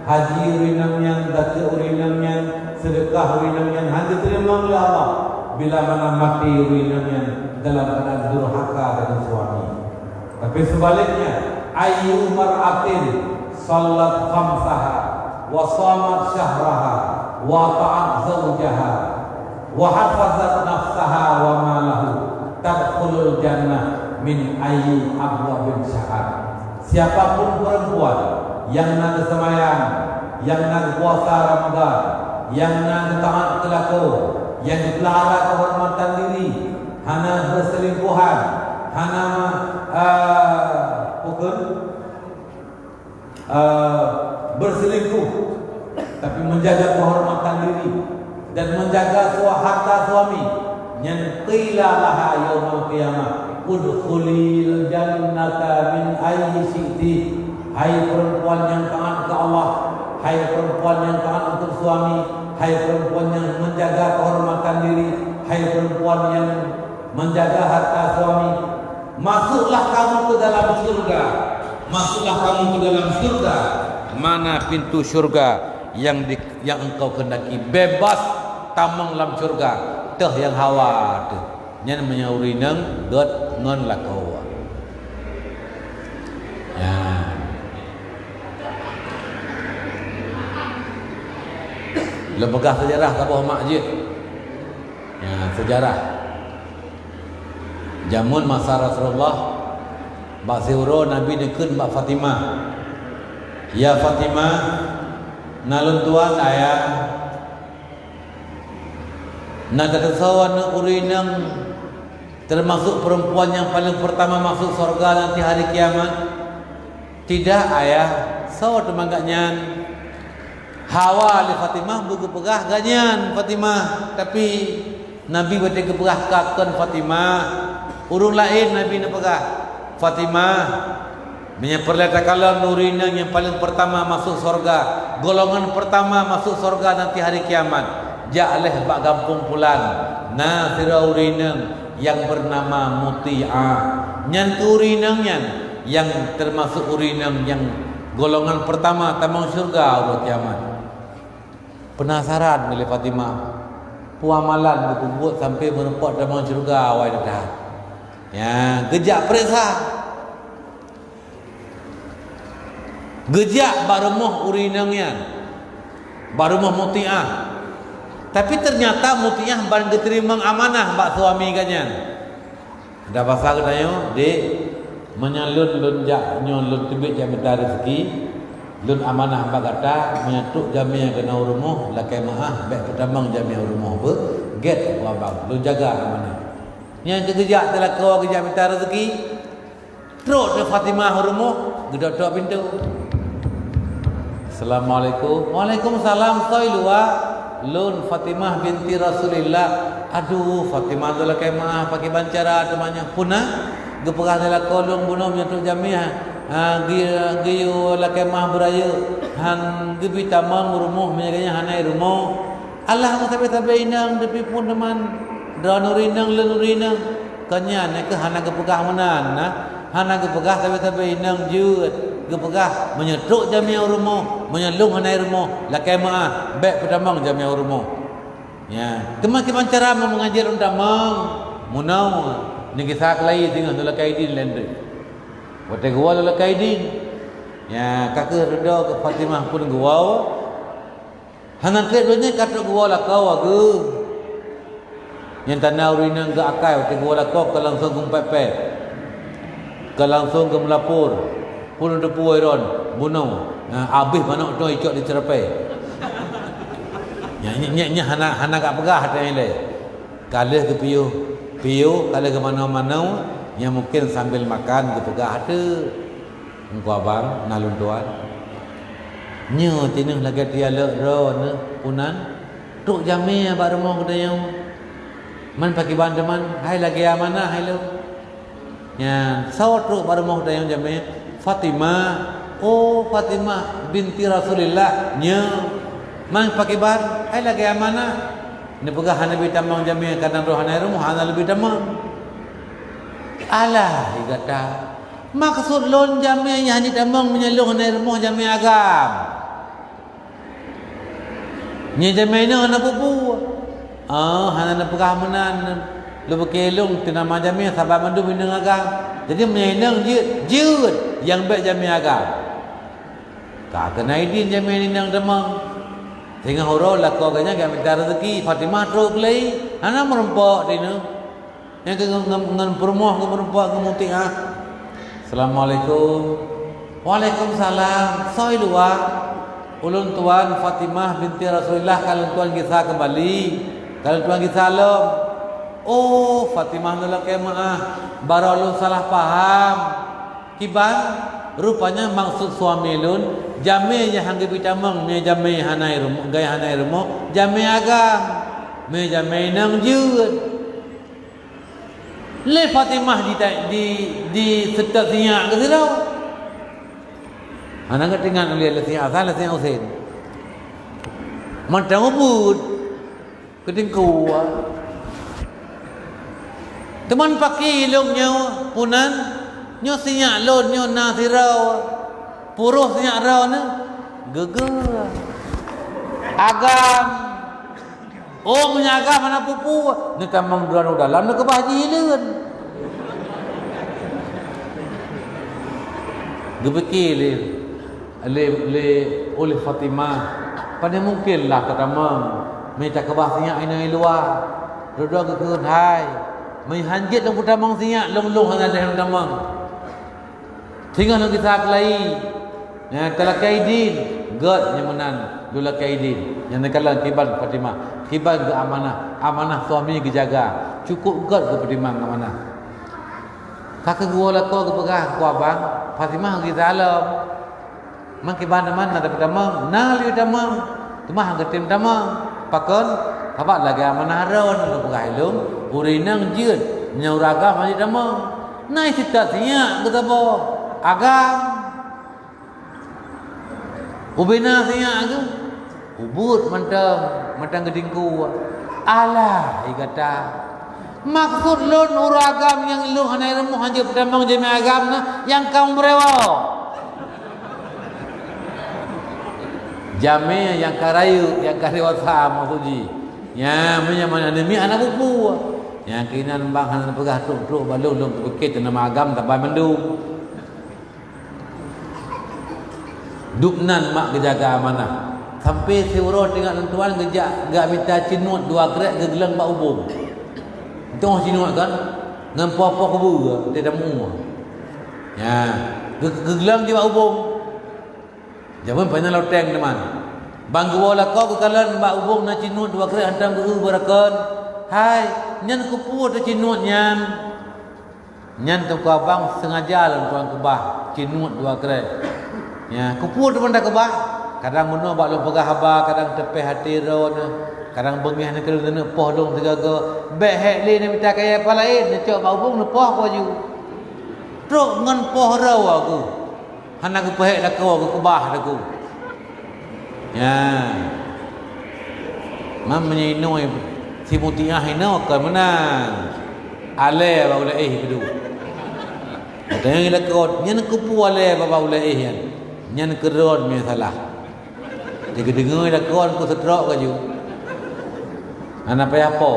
haji urinangnya, zakat urinangnya, sedekah urinangnya hanya terima oleh Allah. Bila mana mati urinangnya dalam keadaan durhaka dengan suami. Tapi sebaliknya, ayyu mar'atin salat khamsaha wa shamat syahraha wa ta'at zawjaha wa hafazat nafsaha wa malahu tadkhulul jannah min ayyi abwabin syahad. Siapapun perempuan yang nak sembahyang, yang nak puasa Ramadan, yang nak taat kelako, yang dipelihara kehormatan diri, hana berselingkuhan, hana berselingkuh, tapi menjaga kehormatan diri dan menjaga harta suami. Yang qila laha yaumul qiyamah udkhulil jannata min ayyi syi'ti. Hai perempuan yang taat ke Allah, hai perempuan yang taat untuk suami, hai perempuan yang menjaga kehormatan diri, hai perempuan yang menjaga harta suami, masuklah kamu ke dalam surga. Masuklah kamu ke dalam surga. Mana pintu surga yang engkau kendaki, bebas tamang dalam surga. Teh yang hawa tu nyan menyauri nang got ngon lakau. Ya. Lembaga sejarah Kabah Masjid. Ya, sejarah. Jamun masa Rasulullah Mbak Sihuro Nabi nekun Mbak Fatimah. Ya Fatimah, nalun tuan ayah nak kesawan urinang termasuk perempuan yang paling pertama masuk surga nanti hari kiamat. Tidak ayah, sawat mangkanya Hawa li Fatimah bergepegah ganyan Fatimah, tapi Nabi bergepegah kakon Fatimah. Urung lain Nabi nak pegah Fatimah. Menyeperleta kala nurina yang paling pertama masuk surga, golongan pertama masuk surga nanti hari kiamat. Ja'aleh bak gampung pulan nasira urinang yang bernama Muti'ah. Nyan ke urinang nyan yang termasuk urinang yang golongan pertama tamang surga hari kiamat. Penasaran oleh Fatimah, puamalan aku buat sampai merempat tamang surga awal dah. Ya, gejak periksa. Gejak barumuh urinangnya, barumuh Muti'ah. Tapi ternyata Muti'ah barang diterima amanah bak suami kanyan. Ada pasal katanya, dek menyalun lun jak nyon lun tibik jak minta rezeki, lun amanah bak kata menyatuk jami kena rumah lakai maah baik pertamang jami rumah ber get wabang lun jaga amanah. Yang kejak telah kau kejak minta rezeki, teruk ke Fatimah rumah, gedok-gedok pintu. Assalamualaikum. Waalaikumsalam. Saya luar lun Fatimah binti Rasulillah. Aduh, Fatimah tu lah kemah pakai bancara temannya punah. Gepegah dalam kolong bunuh menyentuh jamiah. Giyu lah kemah beraya. Han gebi tamang rumah menyaganya hanai rumah. Allah sampai-sampai inang depi pun teman. Dran urinang lun urinang. Kanya nak ke hana gepegah menan nah. Hana gepegah sampai-sampai inang jut. Gepegah menyetuk jamiah rumah, menyelung hanai rumah, lakai maah, baik pertamang jamiah rumah. Ya, kemakiman cara mengajar undamang, munau, ni kisah kelai tinggal tu lakai din lendre. Wate gua tu lakai din. Ya, kakak reda ke Fatimah pun gua. Hangan ke dunia kata gua lah kau agu. Yang tanah urina ke akai, wate gua lah kau ke langsung kumpepe. Ke langsung ke melapor. Pun ada puai ron bunuh habis mana tu ikut dicerapai nya hana gak pegah ada yang lain kalah ke piu kalah ke mana-mana yang mungkin sambil makan ke pegah ada engkau abang nalun tuan nya tinah lagi dia le ron punan tuk jami ba rumah kita yang man pakai bandaman hai lagi amanah hai lo nya saw tuk ba rumah kita yang jami Fatimah, oh Fatimah binti Rasulillah nya mang pakai bar ai lagi amanah ni pegah hana bi tamang jami kadang rohana rumah hana lebih tamang alah igata maksud lon jami yang ni tamang menyelung hana rumah jami agam nya jami ni hana pupu hana pegah menan lu bekelung tinama jami sabab mandu bindeng agam jadi menyenang jut yang baik jami agam. Kak kena idin jami ni nang demang. Tengah horo lah kau kanya kami minta rezeki. Fatimah teruk lagi. Hana merempak dia ni. Yang dengan perumuh ke merempak ke Muti'ah. Assalamualaikum. Waalaikumsalam. Saya luar. Ulun tuan Fatimah binti Rasulullah kalau tuan kisah kembali. Kalau tuan kisah salam. Oh Fatimah nolak kemah. Baru lu salah paham. Kiban rupanya maksud suami lun jami yang hangge bitamang me jami hanai rumah gaya hanai rumah jami agam me jami nang jut le Fatimah di setak siak ke sirau anak ketinggal oleh siak asal siak Husain matang ubud keting kuat teman pakai ilungnya punan nyo sinyak lon nyo nasirau puruh sinyak rau ni geger agam oh punya agam mana pupu ni tamang duran dalam ni kebahaji hileun gebeki le oleh Fatimah pada mungkinlah kata mam minta kebah sinyak ini luar duduk geger hai mai hanjit dong putamang sinyak long-long hang ada putamang tinggal nak kita kelai ya kalau kaidin god nyamunan dula kaidin yang nakala kiban Fatimah kiban ke amanah suami dijaga cukup god ke Fatimah amanah kakak gua lah kau ke pegah ku abang Fatimah kita alam mang kiban mana dapat tamang nang liu tamang Cuma hang ketim tama pakon apa lagi amanah ron lu pakai lum urinang jeut nyauraga mari tama. Nai cita-cita kita bo agam ubina sia tu ubut mantang gedingku alah ikata maksud lun uragam yang lu hanai remu hanje pedamang jemi agam na yang kaum berewa jami yang karayu yang kariwasa maksudji ya menyamana demi anak buku yang kinan bang han pegah truk balung dong bukit nama agam tabai mendung duknan mak kejaga amanah sampai siuro dengan tuan gejak gak minta cinut dua krek gegelang bak ubung itu cinut kan ngan popo kebu dia mu ya gegelang di bak ubung jangan banyak loteng teman bang gola kau kekalan bak ubung na cinut dua krek antang guru berakan hai nyan kupu tu cinut nyan tu kau abang sengaja lah tuan kebah cinut dua krek ya kupu tu benda kebah kadang meno bak lu pegah haba kadang tepeh hati ron kadang bengih nak kena poh dong tegaga bek hek li ni minta kaya apa lain nak cok bak ubung nak poh ko ju truk ngan poh rau aku han aku pehek dak aku kebah aku ya mam menyinoi si mutiah ino ke menang ale ba ulai bedu katanya ila kod nyan kupu ale ba ulai yan nyan keron me salah dia dengar ila kod ku setrok ke ju ana payah apa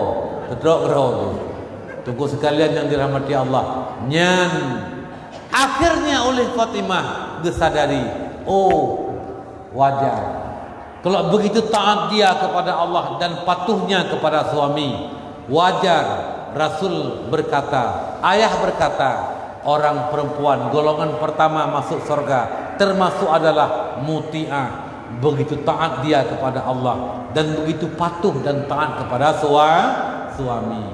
setrok ro tu tunggu sekalian yang dirahmati Allah nyan akhirnya oleh Fatimah disadari oh wajar kalau begitu taat dia kepada Allah dan patuhnya kepada suami, wajar Rasul berkata, ayah berkata, orang perempuan golongan pertama masuk surga termasuk adalah muti'ah, begitu taat dia kepada Allah dan begitu patuh dan taat kepada suami.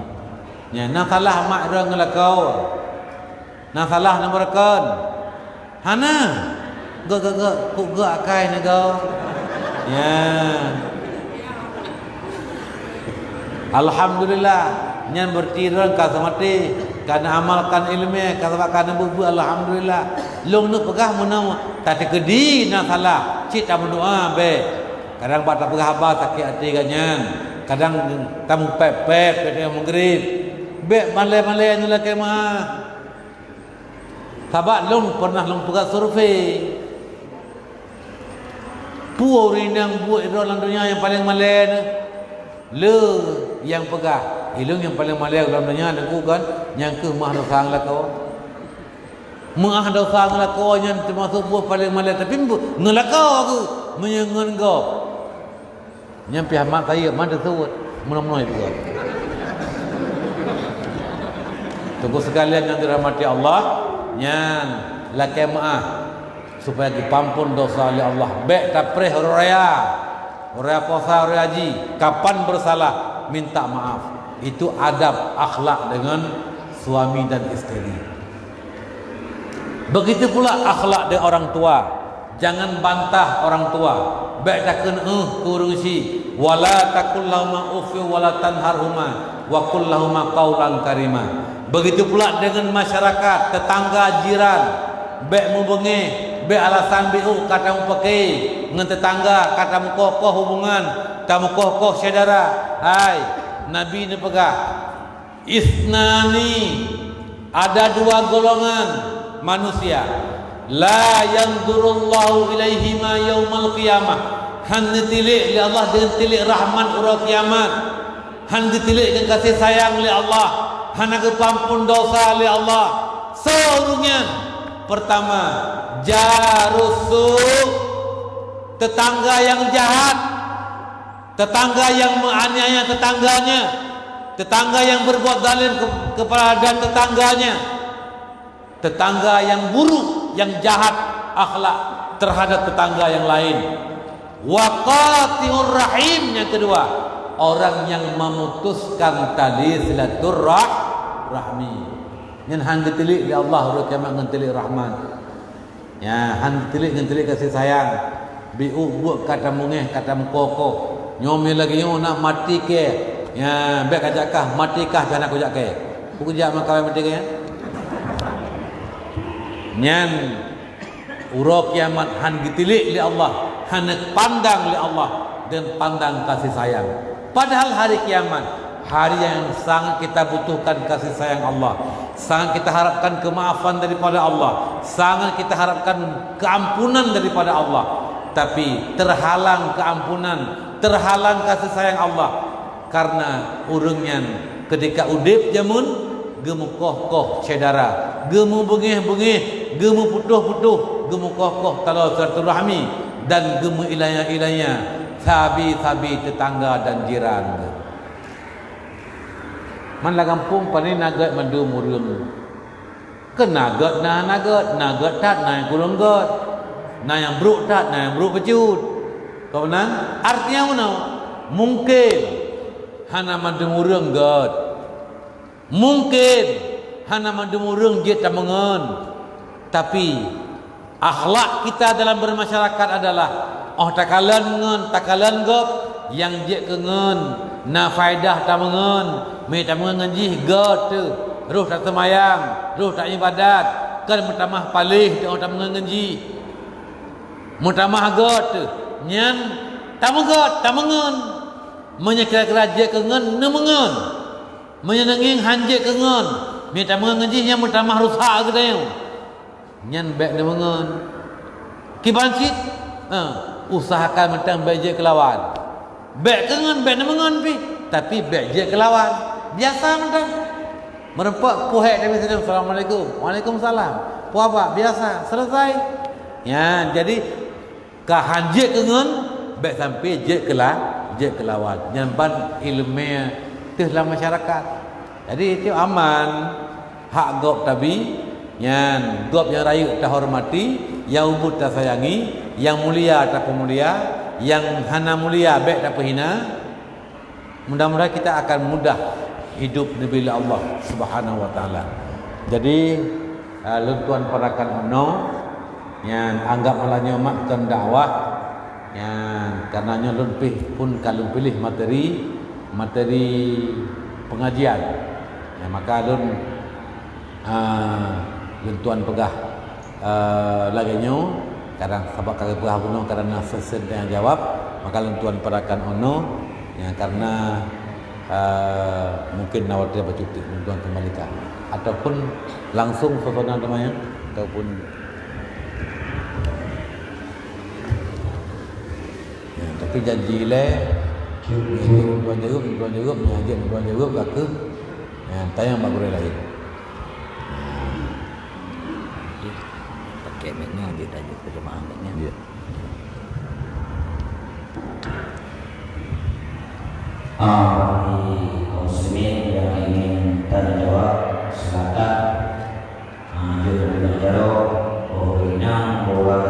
Ya, nak salah mak dia ngelakau, nak salah nak berakan, hana, gak akai negau. Ya. Alhamdulillah nyan bertiran ka samati kana amalkan ilmu ka kana bubu alhamdulillah long nu pegah menau tadi kedi na salah cit am doa be kadang bata pegah ba sakit hati ganyan kadang tamu pepep ketika maghrib be male-male nyula ke ma sabak long pernah long pegah survei puari nang buat dalam dunia yang paling malen le yang pegah ilung yang paling malen dalam dunia aku kan yang ke mah dosang lah kau mah dosang lah kau yang termasuk buah paling malen tapi ngelakau aku menyengan kau yang pihak mak saya mana sebut menang-menang itu tunggu sekalian yang dirahmati Allah nyan lakai maaf supaya dipampun dosa oleh Allah. Bek tapreh raya puasa, raya haji. Kapan bersalah minta maaf. Itu adab akhlak dengan suami dan istri. Begitu pula akhlak dengan orang tua. Jangan bantah orang tua. Bek takun kurusi wala takul lahuma ufi wala tanharhuma wa qul lahuma qaulan karima. Begitu pula dengan masyarakat, tetangga, jiran. Bek mu bengih be alasan biu kata mu pakai ngan tetangga kata mu kokoh hubungan kamu kokoh saudara hai nabi ni pegah isnani ada dua golongan manusia la yanzurullahu ilaihima yaumal qiyamah han ditilik li Allah dengan tilik rahmat ura kiamat han ditilik dengan kasih sayang li Allah han nak pampun dosa li Allah seurungnya pertama jarusuk tetangga yang jahat, tetangga yang menganiaya tetangganya, tetangga yang berbuat zalim kepada tetangganya, tetangga yang buruk, yang jahat akhlak terhadap tetangga yang lain. Waqati'ur rahim yang kedua, orang yang memutuskan tali silaturahmi. Yang hang ditilik di Allah ru kiamat ngan tilik rahman. Ya, hang ditilik ngan tilik kasih sayang. Biu buat kata mungeh kata mukoko. Nyomi lagi nyo nak mati ke. Ya, bek kajakah matikah jangan aku jak ke. Ku jak makawai mati ke ya. Nyan uro kiamat han gitilik li Allah, han pandang li Allah dan pandang kasih sayang. Padahal hari kiamat hari yang sangat kita butuhkan kasih sayang Allah, sangat kita harapkan kemaafan daripada Allah, sangat kita harapkan keampunan daripada Allah. Tapi terhalang keampunan, terhalang kasih sayang Allah karena urungnya ketika udip jamun gemu koh cedara, gemu bengih gemu putuh gemu koh talau silaturahmi dan gemu ilanya sabi tetangga dan jiran. Man la kampung pani nagat mandu murung. Ke nagat tat na kurang gat. Na yang bruk tat na yang bruk pecut. Kau menang? Artinya mana? Mungkin hana mandu murung gat. Mungkin hana mandu murung je tamangan. Tapi akhlak kita dalam bermasyarakat adalah takalan ngen takalan gop yang je kengen na faedah tamangan me tamangan ngaji gat tu ruh tak semayang ruh tak ibadat kan mutamah palih tu tamangan ngaji mutamah gat tu nyan tamangan menyekira-kira je kengen nemengen menyenenging hanje kengen me tamangan ngaji yang mutamah rusak gedeu nyan bek nemengen kibancit usahakan mentang beje kelawan bek kengen bek nemengen pi tapi bek je kelawan biasa mentang merempak puhek Nabi sallallahu assalamualaikum waalaikumsalam puh apa biasa selesai ya jadi kahan je kengen bek sampai je kelawan nyamban ilmu tu dalam masyarakat jadi itu aman hak gop tabi yan gop yang rayu tak hormati yang ubud tak sayangi yang mulia tak pemulia yang hana mulia baik tak hina. Mudah-mudahan kita akan mudah hidup di bila Allah Subhanahu wa taala. Jadi luntuan parakan ono yang anggap alanya makkan dakwah yang karenanya lebih pun kalau pilih materi pengajian ya, maka luntuan pegah laginya kadang sebab kagak pegah kuno karena sesen yang jawab maka luntuan parakan ono ya, karena mungkin nawar dia bercuti luntuan kembalikan ataupun langsung sosokan namanya ataupun ya, tapi janji le tuan jawab gak ke ya, tayang bak gure lain pakai mic-nya dia tajuk terjemahan mic-nya. ya. Bagi kaum muslimin yang ingin tanya jawab silakan jujur jawab berwenang buat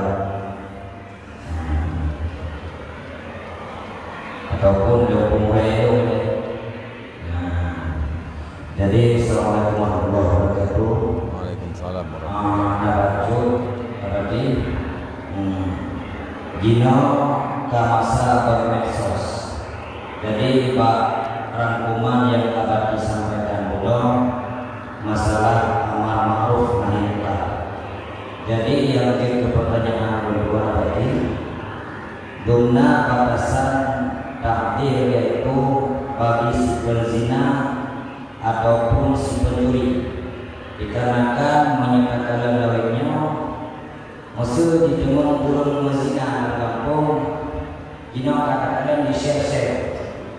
ataupun mulai jadi assalamualaikum warahmatullahi wabarakatuh. Waalaikumsalam warahmatullahi Narajul tadi Gino ke masa bermedsos. Jadi Pak rangkuman yang akan disampaikan Budong masalah amar ma'ruf nahi munkar. Jadi yang jadi pertanyaan kedua tadi dumna batasan takdir yaitu bagi si berzina ataupun si pencuri dikarenakan menyatakan lawainya musuh ditunggu turun mezina kampung Gino kadang-kadang di share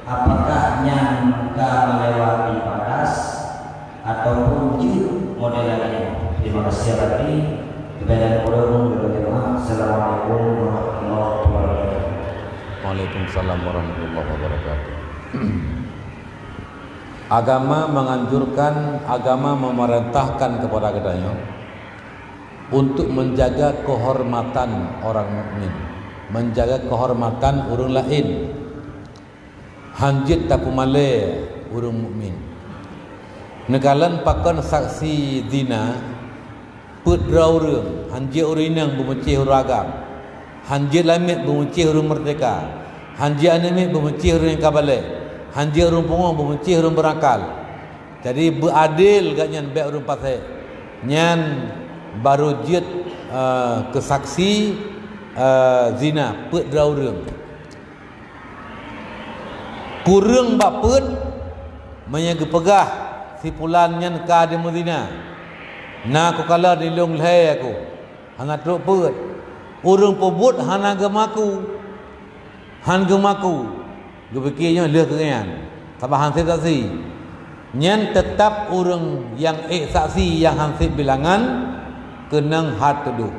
apakah nyangka melewati batas ataupun jauh modelannya. Terima kasih lagi kepada Budong berdoa. Assalamualaikum warahmatullahi wabarakatuh. Waalaikumsalam warahmatullahi wabarakatuh. Agama menganjurkan, agama memerintahkan kepada katanya untuk menjaga kehormatan orang mukmin, menjaga kehormatan orang lain. Hanjit tapu male orang mukmin. Nekalan pakan saksi zina, put raurung, hanjit orang yang memecah uragam. Hanji lamit benci hurung merdeka. Hanji animit benci hurung yang kabale. Hanji hurung pungong benci hurung berakal. Jadi beradil gak nyan baik hurung pasai. Nyan baru jit kesaksi zina put drau hurung. Kurang bapun menyege pegah si pulan nyan ka di Medina. Na aku kala di long leh aku. Hana truk put. Urang pobut hana gemaku. Han gemaku. Gepikirnya leh kengan. Sabah hansip saksi. Nyan tetap urang yang saksi yang hansip bilangan kenang hat teduh.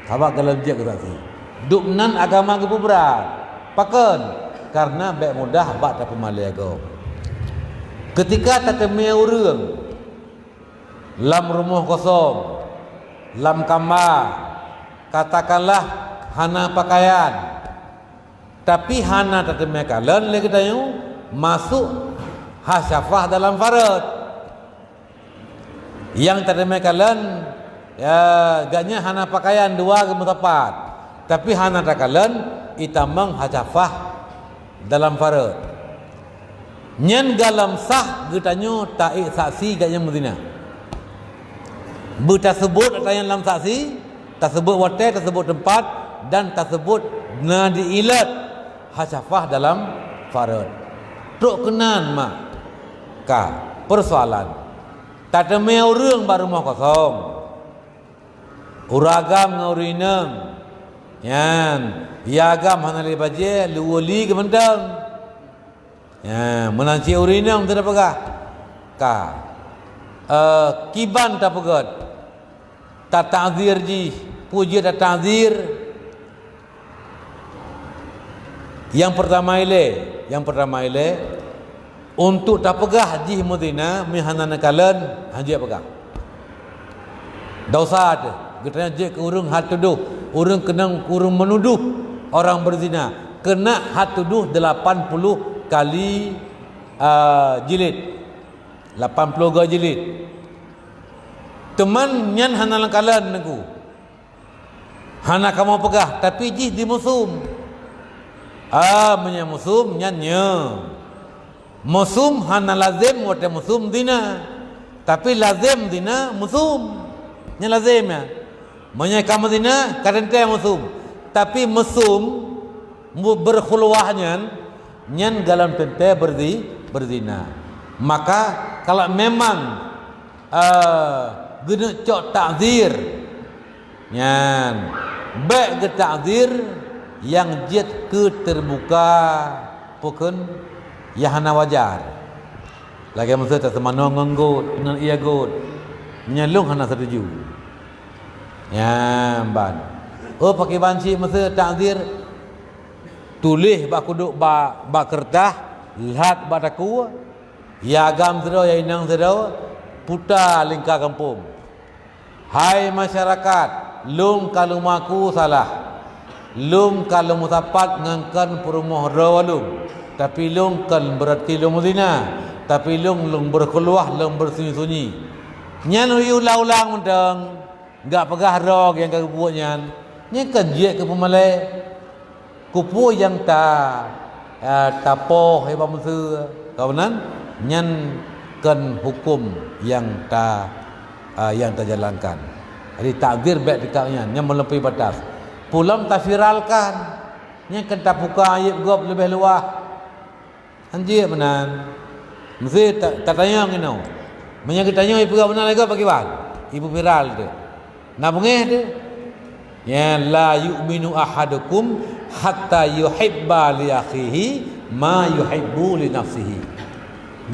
Sabah kalau je ke saksi. Duk nan agama ke berat. Paken karena baik mudah bak tak pemalai agama. Ketika tak temui urang lam rumah kosong, lam kamar, katakanlah hana pakaian, tapi hana tak temui kalen lagi tayu masuk hasyafah dalam farad. Yang tak temui kalen ya gaknya hana pakaian dua ke mutapat, tapi hana tak kalen itamang hasyafah dalam farad. Nyan galam sah getanyo taik saksi gaknya Medina. Tak sebut tayang dalam saksi, tak sebut hotel, tak sebut tempat dan tak sebut nadi ilat hasyafah dalam farad. Truk kenan mak ka persoalan. Tak temui urang baru mau kosong. Uragam ngaurineng. Yan, iagam hana le baje luwali ke mentang. Ya, menanci urineng tidak pegah. Ka kiban tak pegat. Tak ta'zir ji, puji tak ta'zir. Yang pertama ile untuk tak pegah ji Medina mihanana kalen hanji pegah. Dausat getanya je ke urang hat tuduh, urang kenang urang menuduh orang berzina, kena hat tuduh 80 kali jilid. 80 ga jilid. Teman nyan hana langkalan aku. Hana kamu pegah tapi ji di musum. Menya musum nyan nya. Musum hana lazim wate musum dina. Tapi lazim dina musum. Nya lazim ya. Menya kamu dina kadente musum. Tapi musum berkhulwah nyan galam tente berzina. Maka kalau memang guna cok takzir nyan baik ke takzir yang jet ke terbuka pukun ya hana wajar lagi masa tak semano nganggut nan ia gut nyalung hana setuju ya ban pakai banci masa takzir tulis bak kuduk bak kertas lihat bataku ya agam zero ya inang zero putar lingkar kampung. Hai masyarakat, lum kalau maku salah. Lum kalau mutapat ngangkan perumah rawalum. Tapi lum kan berarti lum zina. Tapi lum berkeluah, lum bersunyi-sunyi. Nyan uyu ulang mendang. Enggak pegah rog yang kau buat nyan. Nyan kan je ke pemalai. Kupu yang tapoh hebat musuh. Kau nan nyan kan hukum yang tak jalankan. Jadi takdir baik dekatnya yang melebihi batas. Pulang tak viralkan. Yang kan buka ayat gop lebih luah. Anjir benar. Mesti tak tanya ngino. Menya kita tanya ibu benar lagi bagi bang. Ibu viral tu. Nak bungeh tu. Ya la yu'minu ahadukum hatta yuhibba li akhihi ma yuhibbu li nafsihi.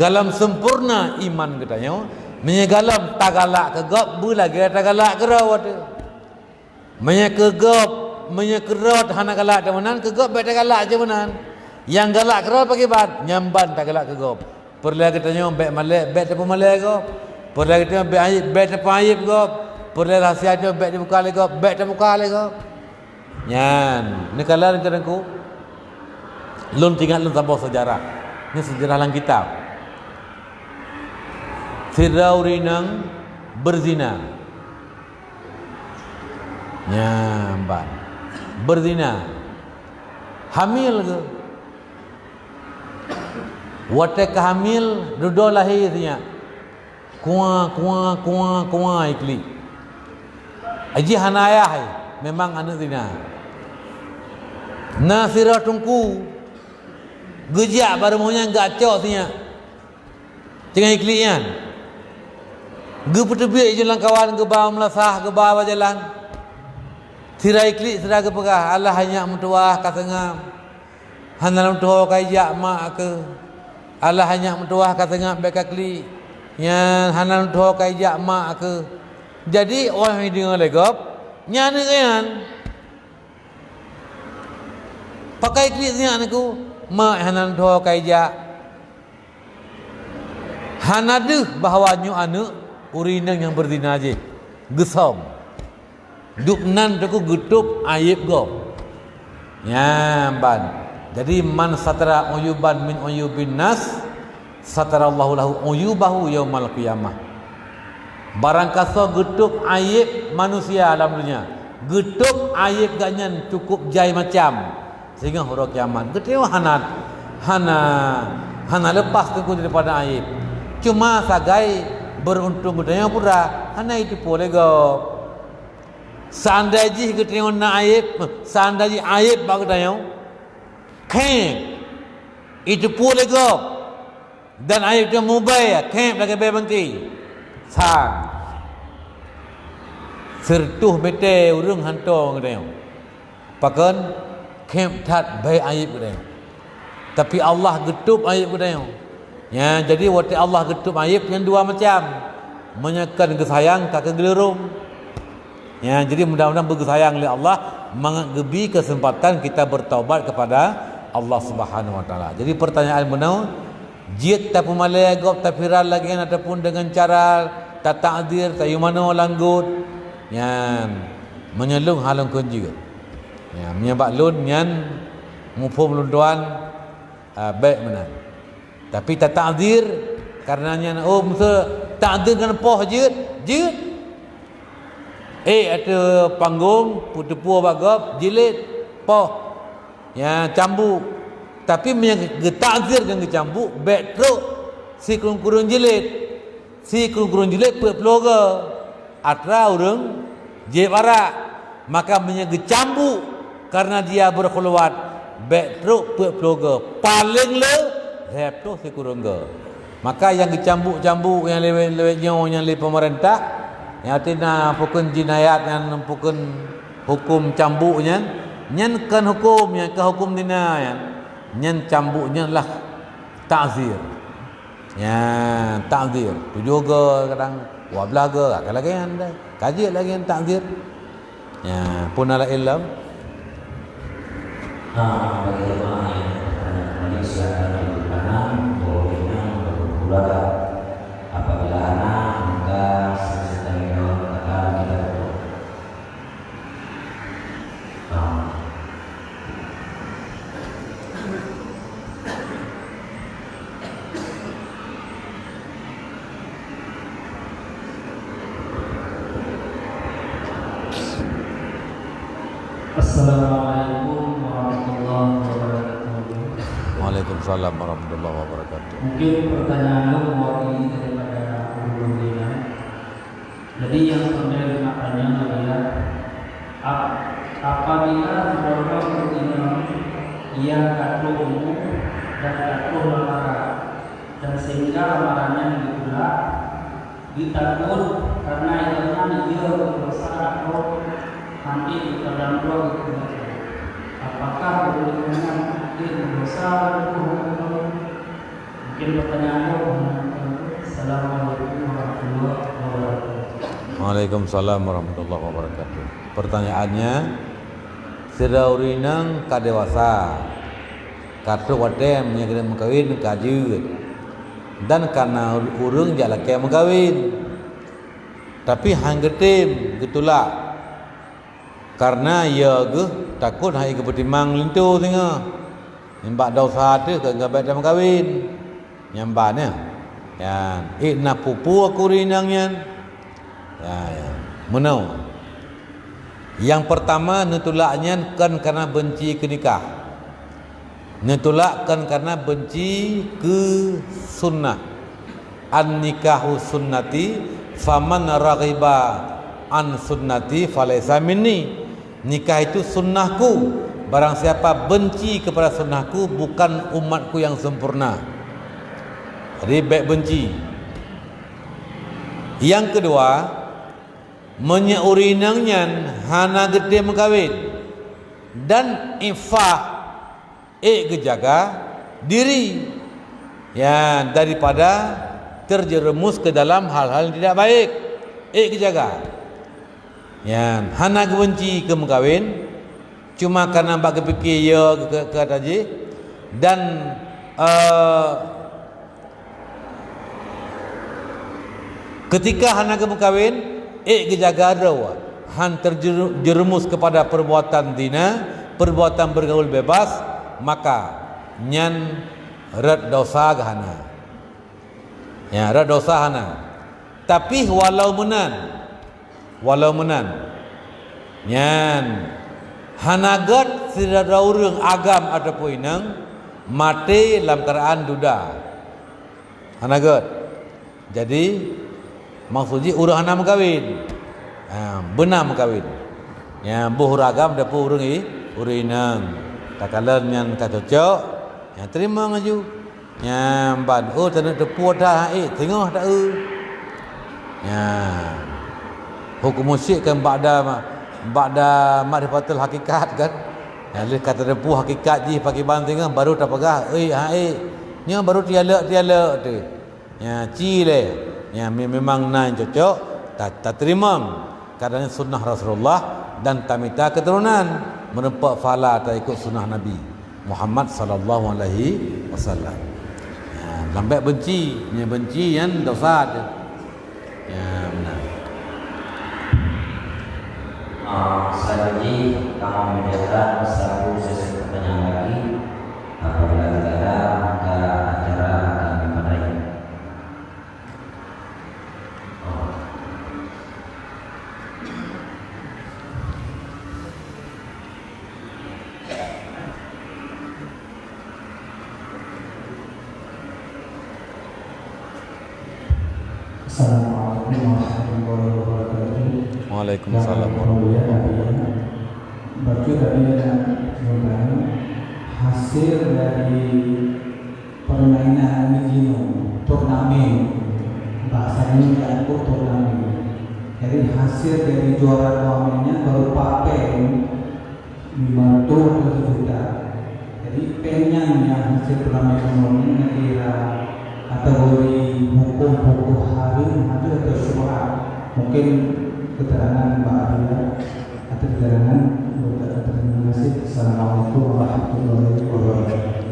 Galam sempurna iman katanya. Menyegalam tagalak ke gop lagi tagalak ke rawat. Menyekegop menyekerot hana galak temenan ke gop baik tagalak je menan. Yang galak ke rawat bagi bat nyamban tagalak ke gop. Perlu katanya baik malek baik tepu malek gop. Perlu katanya baik ayib baik tepu ayib gop. Perlu rahsia je baik dibuka le gop baik tebuka le gop. Nyan, ni kala ni terangku. Lun tinggal lun sabah sejarah. Ni sejarah lang kitab. Firaurinang berzina. Nyamban. berzina. Hamil ke? Waktu hamil duduk lahirnya. Kuah ikli. Aji hanayah memang anak zina. Nasirah tungku. Gejak baru maunya gacok sinya. Jangan iklian. Ge petebik jalan kawan ke bawah melasah ke bawah jalan. Tirai klik sedar ke pegah. Allah hanya mentuah katengam. Hanalam tuah kajak mak ke. Allah hanya mentuah katengam beka klik. Yang hanalam tuah kajak mak ke. Jadi orang yang dengar legop nyana kan. Pakai klik sinya aku. Mak hanalam tuah kajak. Hanadu bahawa nyu anak urinang yang berzina je. Gesam. Duknan tu getup aib go. Ya ban. Jadi man satara uyuban min uyubin nas satarallahu lahu uyubahu yaumal qiyamah. Barang kaso getup aib manusia dalam dunia. Getup aib ganyan cukup jai macam sehingga huruf kiamat. Getup hana lepas tu daripada aib. Cuma sagai beruntung budaya pura hana itu boleh go. Seandainya kita tengok nak aib, seandainya aib bagi tayang, kem itu boleh go. Dan aib dia mubay, kem lagi berhenti. Sang sertuh bete urung hantu kita tengok. Pakan kem tat bay aib kita tengok. Tapi Allah getup aib kita tengok. Ya, jadi waktu Allah getup aib yang dua macam, menyekan kesayang tak kegelerum. Ya, jadi mudah-mudahan bersayang oleh Allah mengebi kesempatan kita bertaubat kepada Allah Subhanahu Wa Taala. Jadi pertanyaan benar, jid tak pumalai agop tak viral lagi ataupun dengan cara tak takdir tak yumano langgut, ya menyelung halung kunci. Ya, menyebab lun yang mufhum lunduan baik benar. Tapi tak takdir karenanya mesti takdir kan poh jid. Ada panggung putu-puah bagap jilid poh ya cambuk tapi mengetakzir dengan cambuk back teruk si kurung jilid peloga atra urang je barak maka menyegecambuk karena dia berkhulwat back teruk peloga paling le repto si kurung ge maka yang dicambuk-cambuk yang lewat yang le pemerintah yang tina pukun jinayat yang pukun hukum cambuknya nyen kan hukumnya ke hukum dina ya nyen cambuknya lah ta'zir ya ta'zir tu juga kadang wablah ke kalau lagi anda kaji lagi yang ta'zir ya punala ilm bagaimana yang silakan digunakan bolehnya berbulan apabila anak maka Assalamualaikum warahmatullahi wabarakatuh. Waalaikumsalam warahmatullahi wabarakatuh. Mungkin pertanyaan mewakili daripada Ulumina. Jadi yang kemudian maknanya adalah apabila seorang berzina ia katuh umum dan katuh lamaran dan sehingga lamarannya ditolak ditakut karena itu dia berdosa atau nanti kita dalam dua apakah bolehnya dia berdosa atau mungkin pertanyaannya Assalamualaikum warahmatullahi wabarakatuh. Waalaikumsalam warahmatullahi wabarakatuh. Pertanyaannya sedaurinang kadewasa katu watem yang kena mengkawin kajut dan karena urung jalak yang mengkawin tapi hang getim getulak karena ya ge takut hai ke betimang lintu tengah nimbak dosa tu ke gabat dah mengkawin nyambannya ya ikna pupu aku rinangnya ya menau Yang pertama nutulaknya kan karena benci ke nikah. Nutulak kan karena benci ke sunnah. An nikahu sunnati faman raghiba an sunnati falaysa minni. Nikah itu sunnahku. Barang siapa benci kepada sunnahku, bukan umatku yang sempurna. Jadi baik benci. Yang kedua, menyeurinangnya hana gede mengkawin dan infah kejaga diri ya daripada terjerumus ke dalam hal-hal yang tidak baik. Kejaga ya hana benci ke mengkawin cuma karena bak kepikir ya ke tadi dan ketika hana ke mengkawin kejaga rawa han terjerumus kepada perbuatan zina, perbuatan bergaul bebas, maka nyan red dosa hana. Ya, red dosa hana. Tapi walau menan nyan hanagat tidak urang agam ataupun inang mati dalam keadaan duda. Hanagat. Jadi maksudnya urang hana mengkawin. Benar mengkawin. Ya, buh ragam dapat urang inang. Tak kala yang tak cocok, ya terima ngaju. Ya ban tanah tepu dah tengah tak ya. Hukum musyrik kan ba'da ma'rifatul hakikat kan. Ya le kata tepu hakikat ji pakai ban tengah baru tak pegah. Nya baru tiala tu. Ya cile. Ya memang nan cocok tak terima. Kadang sunnah Rasulullah dan tamita keturunan menempat fala tak ikut sunnah Nabi Muhammad sallallahu alaihi wasallam. Lambat benci yang dosa dia. Ya benar. Sekali lagi kami menyediakan satu sesi pertanyaan lagi. Apabila tidak ada, maka acara akan dimulai. Assalamualaikum warahmatullahi wabarakatuh. Waalaikumsalam. Baca tadi jawaban hasil dari permainan Mijino turnamen bahasa ini kan turnamen. Jadi hasil dari juara turnamennya berupa pen 500 juta. Jadi pennya yang hasil turnamen ini kira kategori hukum hari atau surat mungkin keterangan Mbak Adia atau keterangan terima kasih. Assalamualaikum warahmatullahi wabarakatuh.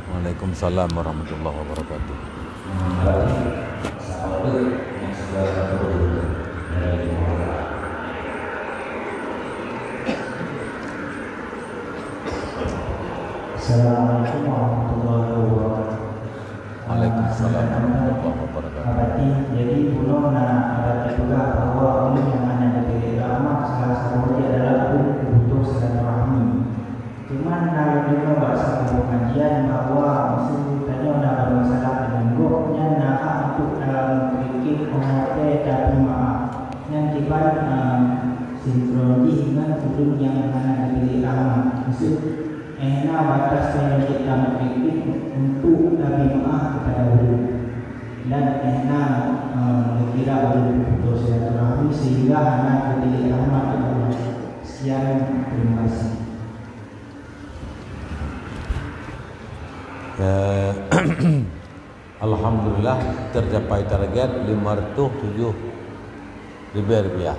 Waalaikumsalam warahmatullahi wabarakatuh. Assalamualaikum warahmatullahi wabarakatuh. Waalaikumsalam warahmatullahi wabarakatuh. Jadi pulau ada juga bahwa umum yang hanya dipilih lama salah satunya adalah butuh silaturahmi. Cuman kalau juga bahasa pengajian bahwa mesti tadi ada masalah dengan gopnya nah untuk dalam kritik pengerti tapi maaf yang tiba sinkronis dengan kudu yang hanya dipilih lama maksud batas yang kita kritik untuk tapi maaf kepada guru dan kira betul silaturahmi sehingga anak dipilih rahmat Allah. Sekian, terima kasih. Alhamdulillah tercapai target 507 ribu rupiah.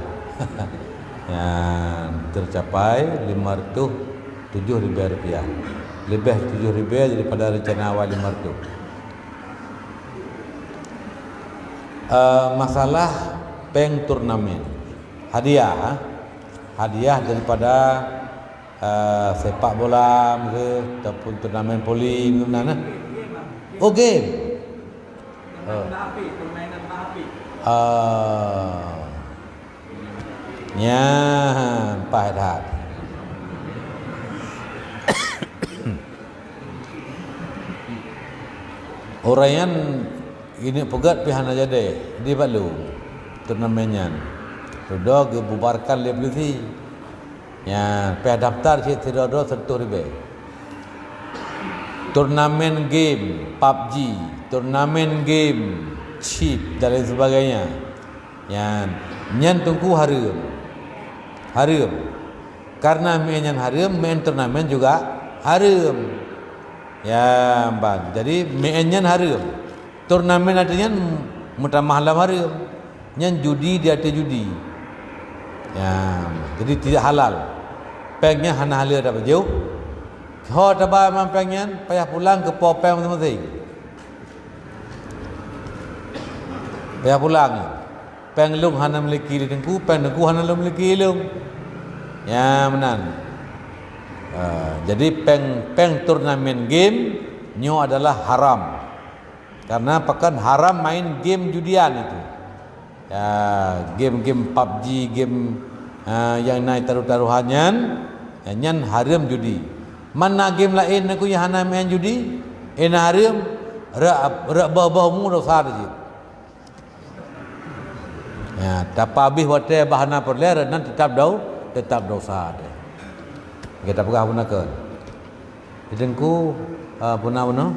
Yang tercapai 507 ribu rupiah. Lebih 7 ribu daripada rencana awal 500. Masalah peng turnamen hadiah daripada sepak bola ataupun turnamen poli mana? Oh game. Ya, pahit hat. Orayan ini pegat pihan aja deh di Palu turnamennya. Sudah dibubarkan oleh polisi. Ya, pihak daftar cik tidak ada sentuh ribe. Turnamen game PUBG, turnamen game chip dan lain sebagainya. Ya, nyan tunggu harum. Harum. Karena main harum, main turnamen juga harum. Ya, bang. Jadi mainnya harum. Turnamen artinya mutamah malam harum. Nyan judi dia ada judi. Ya, jadi tidak halal. Pengnya hana halal dapat jauh. Kau dapat mampengnya payah pulang ke popeng masing-masing. Payah pulang. Peng lung hana memiliki dengku, peng dengku hana memiliki lung. Ya, menan. Jadi peng turnamen game nyo adalah haram. Karena pakan haram main game judian itu. Ya, game-game PUBG, game yang naik taruh-taruhannya, nyan haram judi. Mana game lain aku yang hana main judi, haram, rak bau-bau dosa je. Ya, tapi habis wate bahana perler nan tetap dosa ada. Kita pegah gunakan. Idengku punah.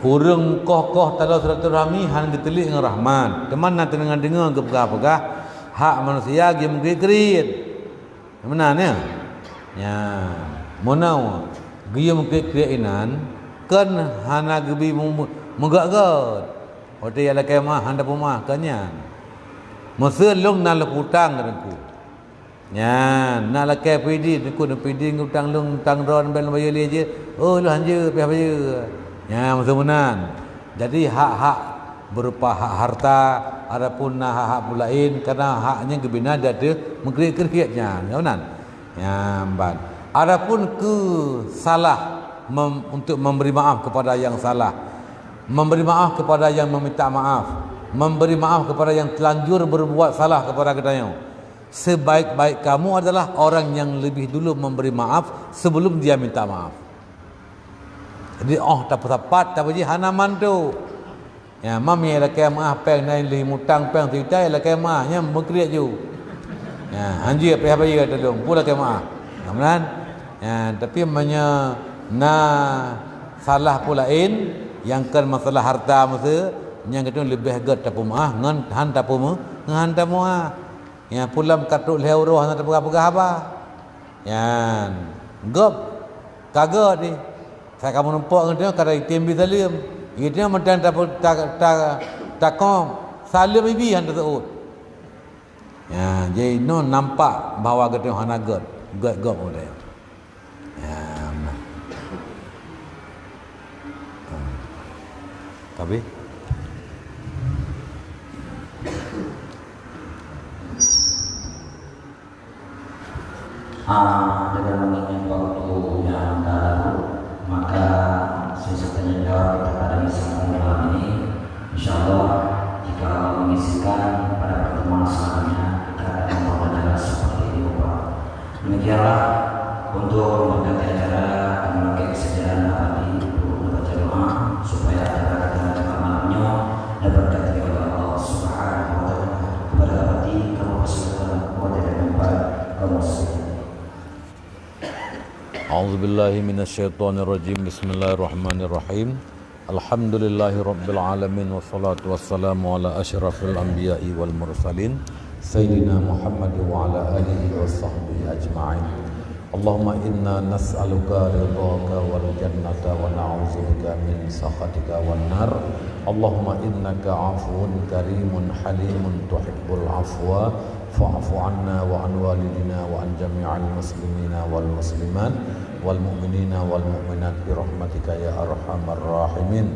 Urang koh tala silaturahmi han ditelik dengan rahmat. Teman nanti dengar ke pegah-pegah hak manusia game kriit. Mana ya? Ya, monau game kriinan kan hana gebi menggak-gat. Hotel ala kemah handa pemah kanyan. Masa long nak hutang denku. Ya, nak lakai PD denku nak PD ngutang long hutang ron ben bayar je. Oh lah hanje pihak bayar. Ya, masa menan. Jadi hak-hak berupa hak harta adapun hak-hak lain karena haknya gebina dia ada mengkriat-kriatnya. Ya menan. Ya, ban. Adapun salah untuk memberi maaf kepada yang salah. Memberi maaf kepada yang meminta maaf. Memberi maaf kepada yang telanjur berbuat salah kepada kita. Sebaik-baik kamu adalah orang yang lebih dulu memberi maaf sebelum dia minta maaf. Jadi tak tepat tak bagi hanaman tu. Ya, mami la kemah peng nain li mutang peng titai la kemahnya mengkriat ju. Ya, anjir pihak bagi kata dong, pula kemah. Kemudian ya, tapi namanya salah pulain yang kan masalah harta masa yang kedua lebih agak tapu maah ngan han tapu maah ya pulam katuk leh roh han tapu apa ya gop kagak ni saya kamu nampak ngene kada itim bi salim itu macam tapu takom salim ibi han taut ya jadi no nampak bahawa kita han agak gop boleh ya tapi dengan mengingat waktu yang lalu, maka sesi tanya jawab kita pada kesempatan malam ini, insyaallah jika mengisikan pada pertemuan selanjutnya kita akan membawa seperti ini Bapak. Demikianlah untuk memberkati acara dan memakai kesejahteraan abadi untuk membaca doa supaya acara kita pada malamnya dapat diterima oleh Allah Subhanahu wa taala. Kepada abadi kamu persilakan kepada tempat kamu sendiri. أعوذ بالله من الشيطان الرجيم بسم الله الرحمن الرحيم الحمد لله رب العالمين والصلاة والسلام على أشرف الأنبياء والمرسلين سيدنا محمد وعلى آله وصحبه أجمعين اللهم إنا نسألك رضاك والجنة ونعوذ بك من سخطك والنار اللهم إنك عفو كريم حليم تحب العفو فاعف عنا وعن والدنا وعن جميع المسلمين والمسلمات والمؤمنين والمؤمنات برحمتك يا أرحم الراحمين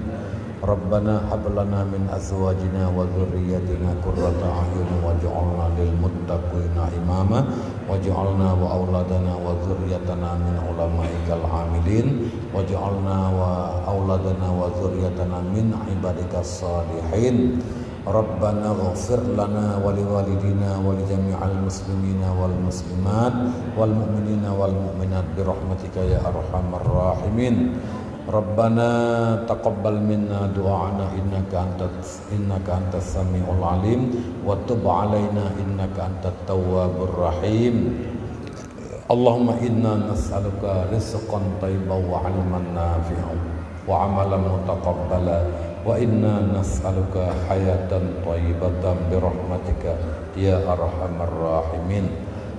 Rabbana hab lana min azwajina wa dhurriyyatina qurrata a'yun waj'alna lil muttaqina imama waj'alna wa auladana wa dhurriyyatana min ulama'ikal amilin waj'alna wa auladana wa dhurriyyatana min ibadikas salihin. Rabbana ighfir lana wa liwalidina wa li jami'il muslimina wal muslimat wal mu'minina wal mu'minat bi rahmatika ya arhamar rahimin. Rabbana taqabbal minna du'ana innaka antas samiul alim wa tub 'alaina innaka antat tawwabur rahim. Allahumma inna nas'aluka rizqan thayyiban wa 'ilman nafi'an wa 'amalan mutaqabbala wa inna nas'aluka hayatan thayyibatan bi rahmatika ya arhamar rahimin.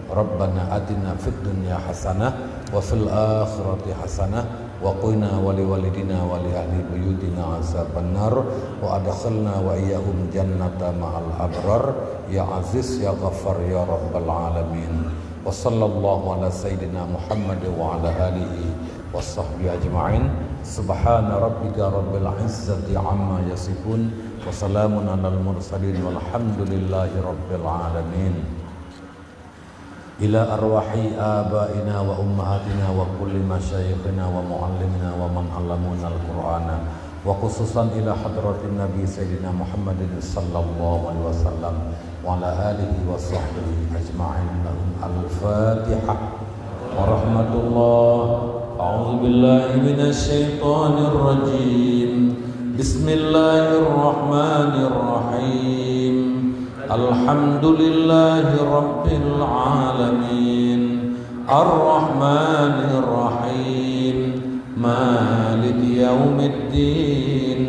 Rabbana atina fid dunya hasanah wa fil akhirati hasanah wa qina wa li walidina wa li ahli buyutina azaban nar wa adkhilna wa iyyahum jannata ma'al abrar ya aziz ya ghaffar ya rabbal alamin. Wa sallallahu ala sayyidina Muhammad wa ala alihi wa sahbihi ajma'in. Subhana rabbika rabbil izzati amma yasifun wa salamun alal mursalin walhamdulillahi rabbil alamin. Ila arwahi abaina wa ummahatina wa kulli masyayikhina wa muallimina wa man allamuna al-Qur'ana wa khususan ila hadratin Nabi Sayyidina Muhammadin sallallahu alaihi wasallam wa ala alihi wa sahbihi ajma'in. Al-Fatihah wa rahmatullah. A'udzu billahi minasy syaithanir rajim. Bismillahirrahmanirrahim. Alhamdulillahi rabbil alamin. Ar-Rahmanir Rahim. Maliki yaumiddin.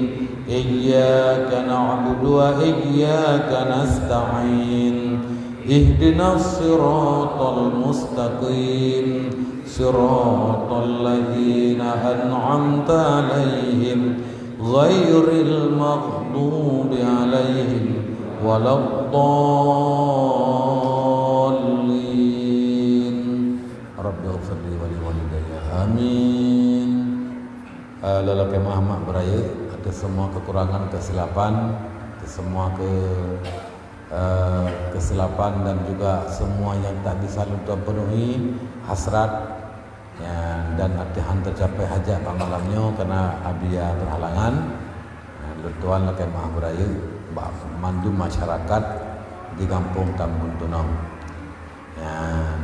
Iyyaka na'budu wa iyyaka nasta'in. Ihdinas siratal mustaqim. Siratal ladzina an'amta 'alaihim ghairil maghdubi 'alaihim waladdallin. Rabbi ighfirli wa li walidayya amin. Lalaki Muhammad beraya atas semua kekurangan, kesilapan, semua kesilapan dan juga semua yang tak bisa Tuan penuhi hasrat ya, dan hatihan tercapai hajat pada malamnya karena abia berhalangan. Tuan laki Maha beraya mandu masyarakat di kampung Tambun Tunau. Ya,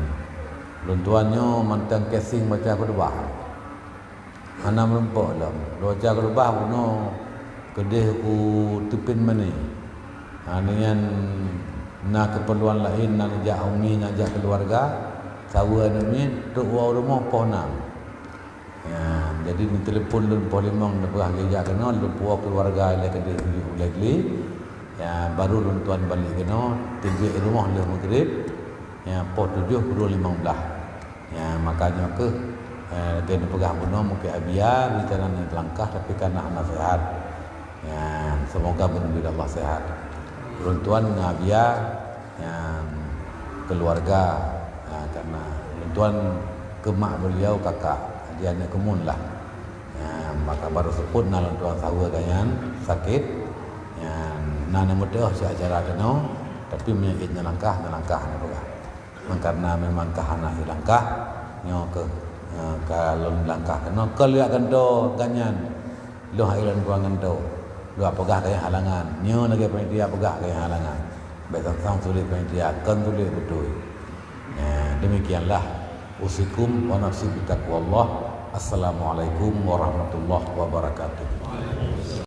luntuannya mantan casing baca kedua. Ana mempok lam. Baca kedua kuno kedeh ku tepin mani. Dengan na keperluan lain nak ajak umi, nak ajak keluarga, sawa ni tok rumah pohonam. Ya, jadi ni telefon lun polimong nak ajak kena lupa keluarga le kedeh ulegli. Ya, baru lun tuan balik kena tinggi rumah le maghrib. Ya, pos 7:15. Ya, makanya ke kena pegang bunuh mungkin abia bicara ni langkah tapi karena anak sehat. Ya, semoga benar-benar Allah sehat. Runtuan abia yang keluarga ya, karena runtuan ke mak beliau kakak dia nak kemun lah ya, maka baru sebut nak runtuan sahaja kayan sakit ya, nana mudah si acara kena tapi menyakitnya langkah ni pula karena memang kahana langkah nyo ke kalau langkah kena keliak kendo ganyan lo hairan ruangan do lu apagah kaya halangan nyo lagi panitia apagah kaya halangan baik sang sulit panitia kan sulit betul ya, demikianlah usikum wa nafsi bitaqwallah. Assalamualaikum warahmatullahi wabarakatuh.